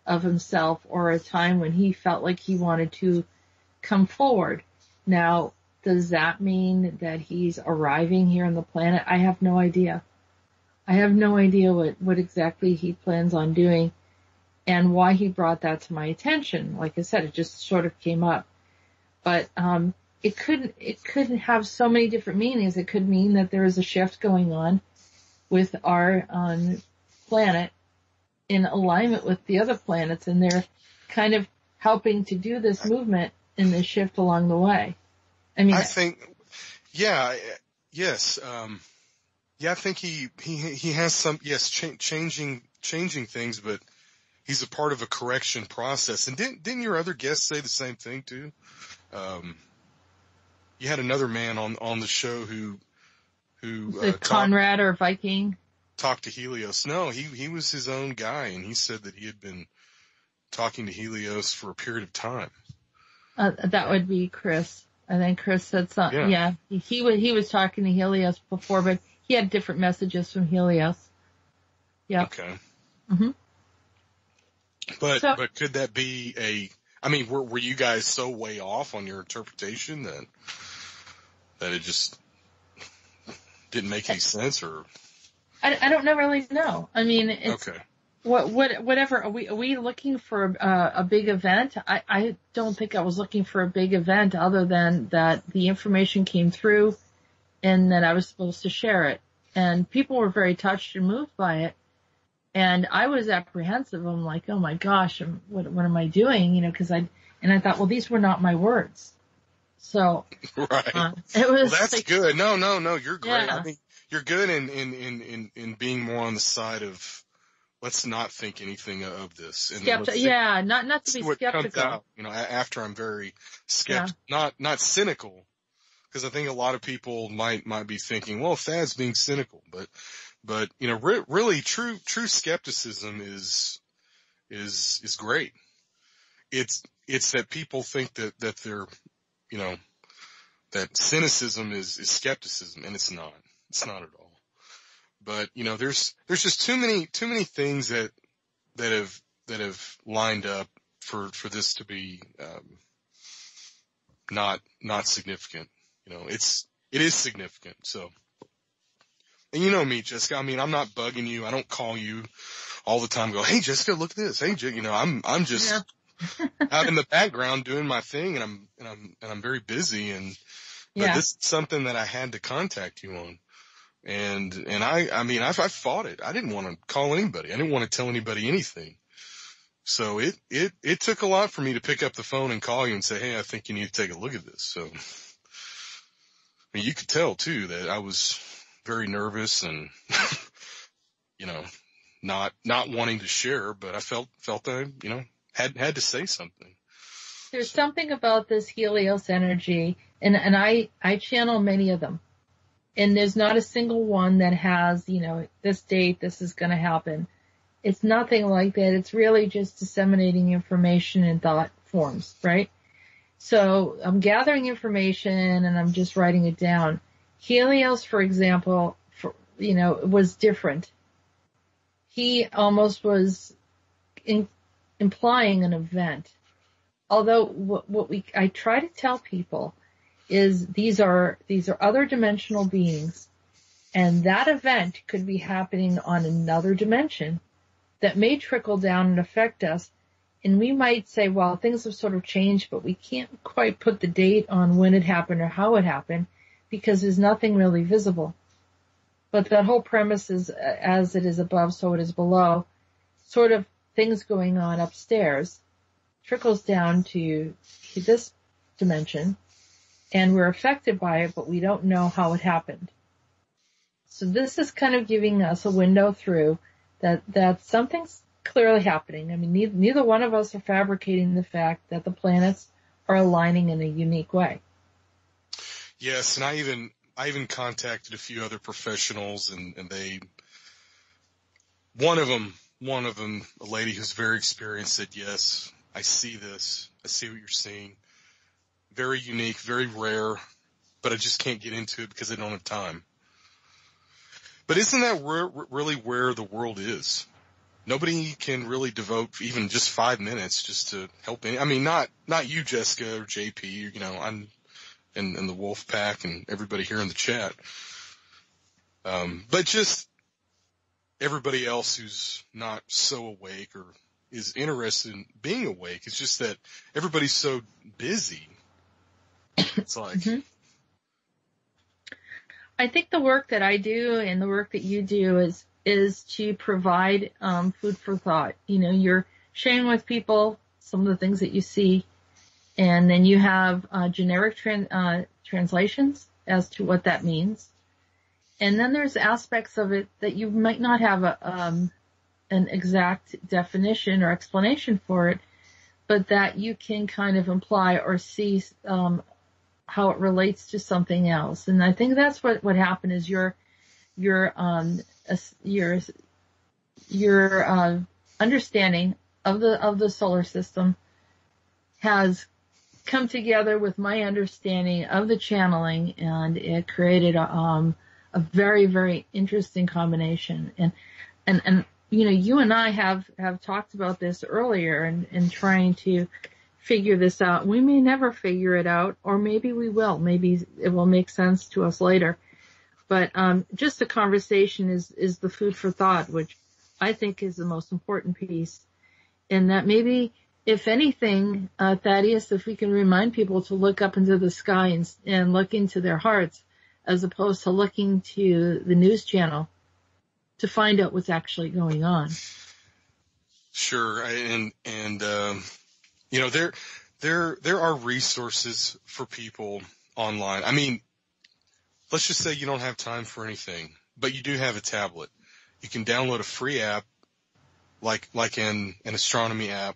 of himself or a time when he felt like he wanted to come forward. Now, does that mean that he's arriving here on the planet? I have no idea. I have no idea what exactly he plans on doing and why he brought that to my attention. Like I said, it just sort of came up. But it could have so many different meanings. It could mean that there is a shift going on with our planet in alignment with the other planets, and they're kind of helping to do this movement in this shift along the way. I mean, I think, yes. I think he has some, changing things, but he's a part of a correction process. And didn't your other guests say the same thing too? You had another man on the show who Conrad or Viking talked to Helios. No, he was his own guy, and he said that he had been talking to Helios for a period of time. That would be Chris. I think Chris said something. Yeah. He was talking to Helios before, but he had different messages from Helios. Yeah. Okay. Mhm. But could that be were you guys so way off on your interpretation that it just didn't make any sense, or? I don't really know. I mean, it's, okay. Whatever. Are we looking for a big event? I don't think I was looking for a big event other than that the information came through and that I was supposed to share it. And people were very touched and moved by it. And I was apprehensive. I'm like, oh my gosh, what am I doing? You know, I thought, well, these were not my words. So, right. It was. Well, that's like, good. No, you're great. Yeah. I think you're good in being more on the side of, let's not think anything of this. And not to be skeptical. Out, after I'm very skeptical, not cynical, because I think a lot of people might be thinking, well, Thad's being cynical, but really true skepticism is great. It's that people think that they're, that cynicism is skepticism, and it's not. It's not at all. But, there's just too many things that have lined up for this to be, not significant. It is significant. So, and you know me, Jessica, I'm not bugging you. I don't call you all the time and go, hey, Jessica, look at this. Hey, I'm just out in the background doing my thing, and I'm very busy, but this is something that I had to contact you on. And I fought it. I didn't want to call anybody. I didn't want to tell anybody anything. So it took a lot for me to pick up the phone and call you and say, hey, I think you need to take a look at this. So, you could tell too that I was very nervous and, not wanting to share, but I felt I, had to say something. There's something about this Helios energy, and I channel many of them. And there's not a single one that has, this date, this is going to happen. It's nothing like that. It's really just disseminating information in thought forms, right? So I'm gathering information and I'm just writing it down. Helios, for example, was different. He almost was implying an event. Although I try to tell people is these are other dimensional beings, and that event could be happening on another dimension that may trickle down and affect us. And we might say, well, things have sort of changed, but we can't quite put the date on when it happened or how it happened because there's nothing really visible. But that whole premise is as it is above, so it is below. Sort of things going on upstairs trickles down to this dimension. And we're affected by it, but we don't know how it happened. So this is kind of giving us a window through that something's clearly happening. I mean, neither one of us are fabricating the fact that the planets are aligning in a unique way. Yes, and I even contacted a few other professionals, and one of them, a lady who's very experienced, said, yes, I see this. I see what you're seeing. Very unique, very rare, but I just can't get into it because I don't have time. But isn't that really where the world is? nobody can really devote even just 5 minutes just to help I mean, not you, Jessica, or JP, you know, I'm, and the Wolf Pack and everybody here in the chat. But just everybody else who's not so awake or is interested in being awake. It's just that everybody's so busy. It's like, Mm-hmm. I think the work that I do and the work that you do is to provide food for thought. You know, you're sharing with people some of the things that you see, and then you have generic translations as to what that means. And then there's aspects of it that you might not have an exact definition or explanation for it, but that you can kind of imply or see how it relates to something else. And I think that's what happened is your understanding of the solar system has come together with my understanding of the channeling, and it created a very, very interesting combination. And you know, you and I have talked about this earlier and trying to figure this out. We may never figure it out, or maybe we will. Maybe it will make sense to us later. But just the conversation is the food for thought, which I think is the most important piece. And that maybe, if anything, Thaddeus, if we can remind people to look up into the sky and look into their hearts, as opposed to looking to the news channel to find out what's actually going on. Sure. And you know, there are resources for people online. I mean, let's just say you don't have time for anything, but you do have a tablet. You can download a free app, like an astronomy app.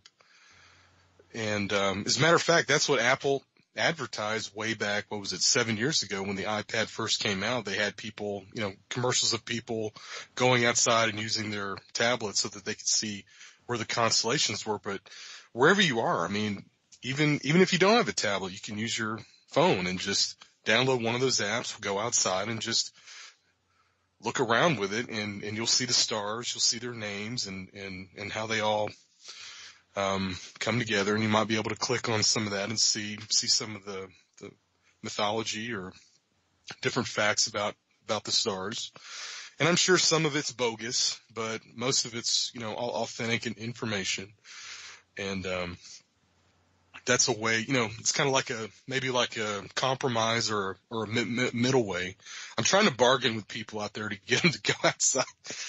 And, as a matter of fact, that's what Apple advertised way back, 7 years ago when the iPad first came out. They had people, you know, commercials of people going outside and using their tablets so that they could see where the constellations were. But wherever you are, I mean, even if you don't have a tablet, you can use your phone and just download one of those apps, go outside and just look around with it, and you'll see the stars, you'll see their names and how they all come together, and you might be able to click on some of that and see some of the mythology or different facts about the stars. And I'm sure some of it's bogus, but most of it's, you know, all authentic information. And that's a way, you know, it's kind of like maybe like a compromise or a middle way. I'm trying to bargain with people out there to get them to go outside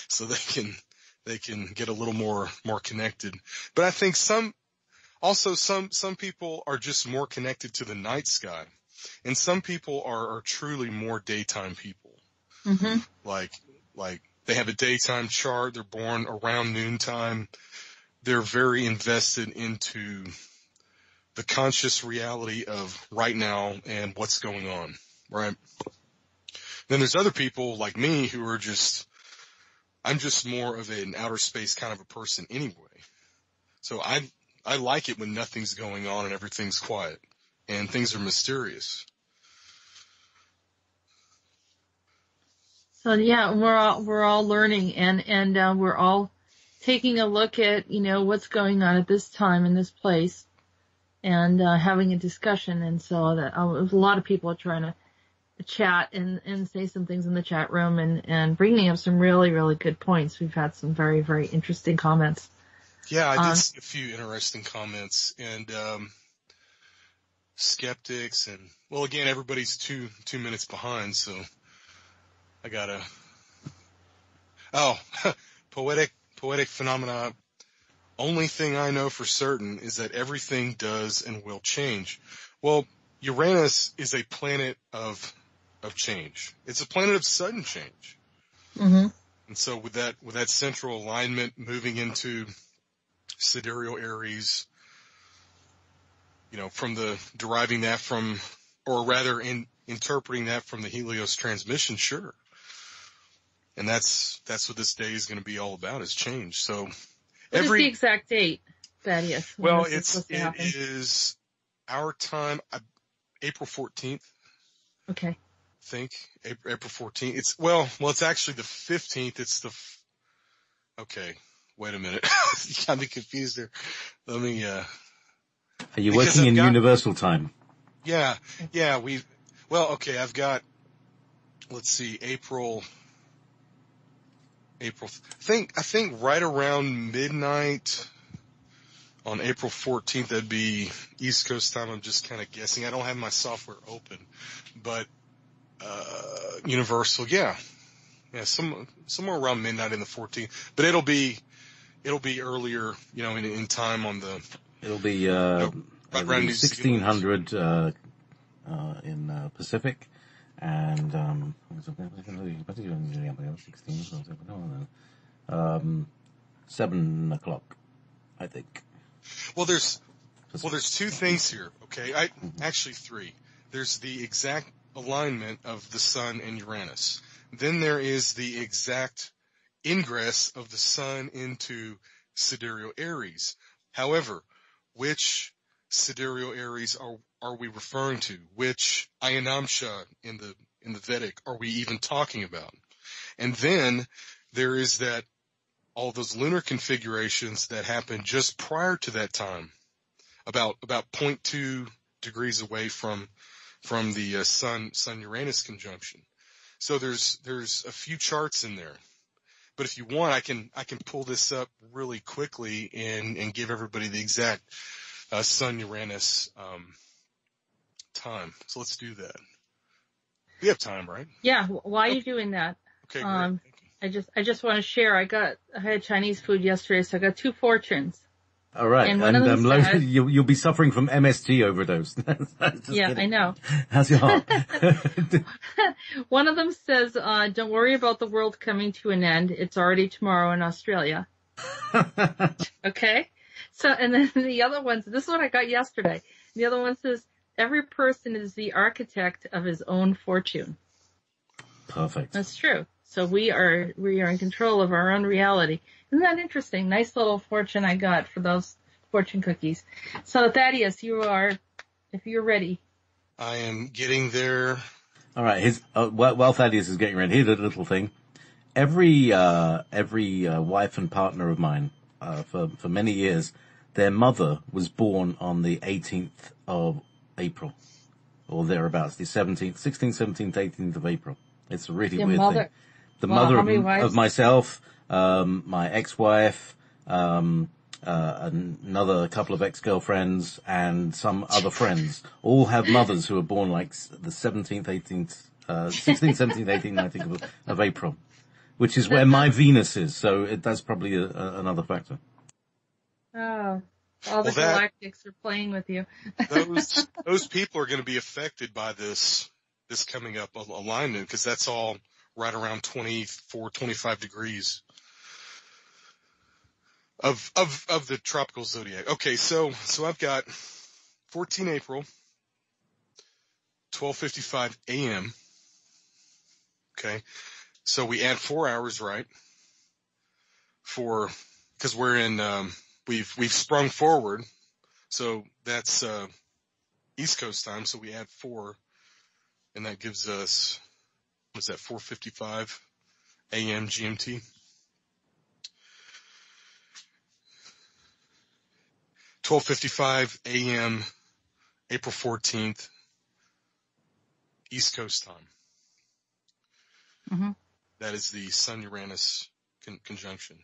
so they can get a little more connected. But I think some people are just more connected to the night sky, and some people are truly more daytime people. Mm-hmm. Like they have a daytime chart. They're born around noontime. They're very invested into the conscious reality of right now and what's going on, right? Then there's other people like me who are I'm just more of an outer space kind of a person anyway. So I like it when nothing's going on and everything's quiet and things are mysterious. So yeah, we're all learning and we're all taking a look at, you know, what's going on at this time in this place and having a discussion. And so that a lot of people are trying to chat and say some things in the chat room and bringing up some really, really good points. We've had some very, very interesting comments. Yeah, I did see a few interesting comments and skeptics and, well, again, everybody's two minutes behind, so I gotta. Oh, poetic phenomena. Only thing I know for certain is that everything does and will change. Well, Uranus is a planet of change. It's a planet of sudden change. Mm-hmm. And so with that central alignment moving into sidereal Aries, you know, deriving that from, or rather interpreting that from the Helios transmission, sure. And that's what this day is going to be all about, is change. So what is the exact date, Thaddeus? Well, it is our time, April 14th. Okay. I think April 14th. It's actually the 15th. Okay. wait a minute. You got me confused there. Let me, Are you working in universal time? Yeah, okay, I've got, let's see, April, I think right around midnight on April 14th, that'd be East Coast time. I'm just kind of guessing. I don't have my software open, but, Universal, yeah, somewhere around midnight in the 14th, but it'll be earlier, in time on the, It'll be, right around 1600, in, Pacific. And, 7 o'clock, I think. Well, there's two things here, okay? Actually three. There's the exact alignment of the sun and Uranus. Then there is the exact ingress of the sun into sidereal Aries. However, which sidereal Aries are we referring to? Which Ayanamsha in the Vedic are we even talking about? And then there is all those lunar configurations that happen just prior to that time, about 0.2 degrees away from the sun Uranus conjunction. So there's a few charts in there. But if you want, I can pull this up really quickly and give everybody the exact sun Uranus time. So let's do that. We have time, right? Yeah. Why are you doing that? Okay, great. Thank you. I just want to share. I had Chinese food yesterday, so I got 2 fortunes. All right. And one of them said, you'll be suffering from MSG overdose. Yeah, kidding. I know. How's your heart? One of them says, don't worry about the world coming to an end. It's already tomorrow in Australia. Okay. So, and then the other one, this is what I got yesterday. The other one says, every person is the architect of his own fortune. Perfect. That's true. So we are in control of our own reality. Isn't that interesting? Nice little fortune I got for those fortune cookies. So Thaddeus, if you're ready. I am getting there. All right. While Thaddeus is getting ready, here's a little thing. Every wife and partner of mine, for many years, their mother was born on the 18th of April, or thereabouts, the 17th, 16th, 17th, 18th of April. It's a really weird thing. The mother of myself, my ex-wife, another couple of ex-girlfriends, and some other friends all have mothers who are born like the 17th, 18th, 16th, 17th, 18th, 19th of April, which is where my Venus is. So that's probably another factor. Oh, all the galactics are playing with you. those people are going to be affected by this coming up alignment, because that's all right around 24, 25 degrees of the tropical zodiac. Okay, so I've got 14 April, 12:55 a.m. Okay, so we add 4 hours, right? Because we're in we've sprung forward, so that's East Coast time. So we add 4, and that gives us, what's that? 4:55 a.m. GMT. $12:55 a.m. April 14th, East Coast time. Mm-hmm. That is the Sun-Uranus conjunction.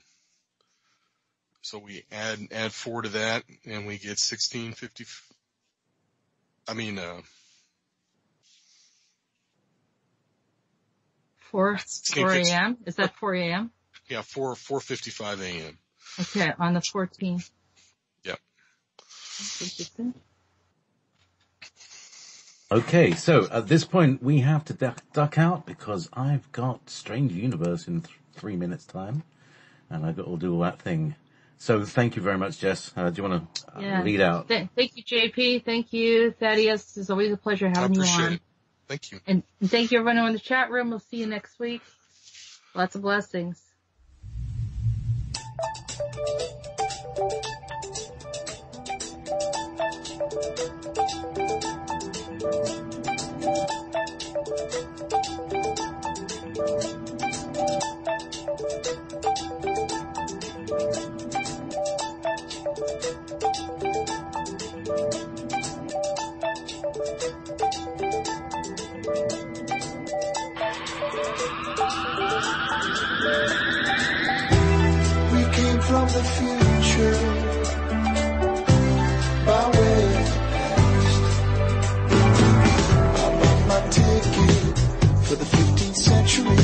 So we add 4 to that, and we get 16:50. 4 a.m. Is that 4 a.m.? Yeah, 4:55 a.m. Okay, on the 14th. Yep. Okay, so at this point we have to duck out because I've got Strange Universe in 3 minutes time, and I've got to do all that thing. So thank you very much, Jess. Do you want to lead out? Thank you, JP. Thank you, Thaddeus. It's always a pleasure having you on. I appreciate it. Thank you. And thank you everyone in the chat room. We'll see you next week. Lots of blessings. We came from the future by way of the past. I bought my ticket for the 15th century.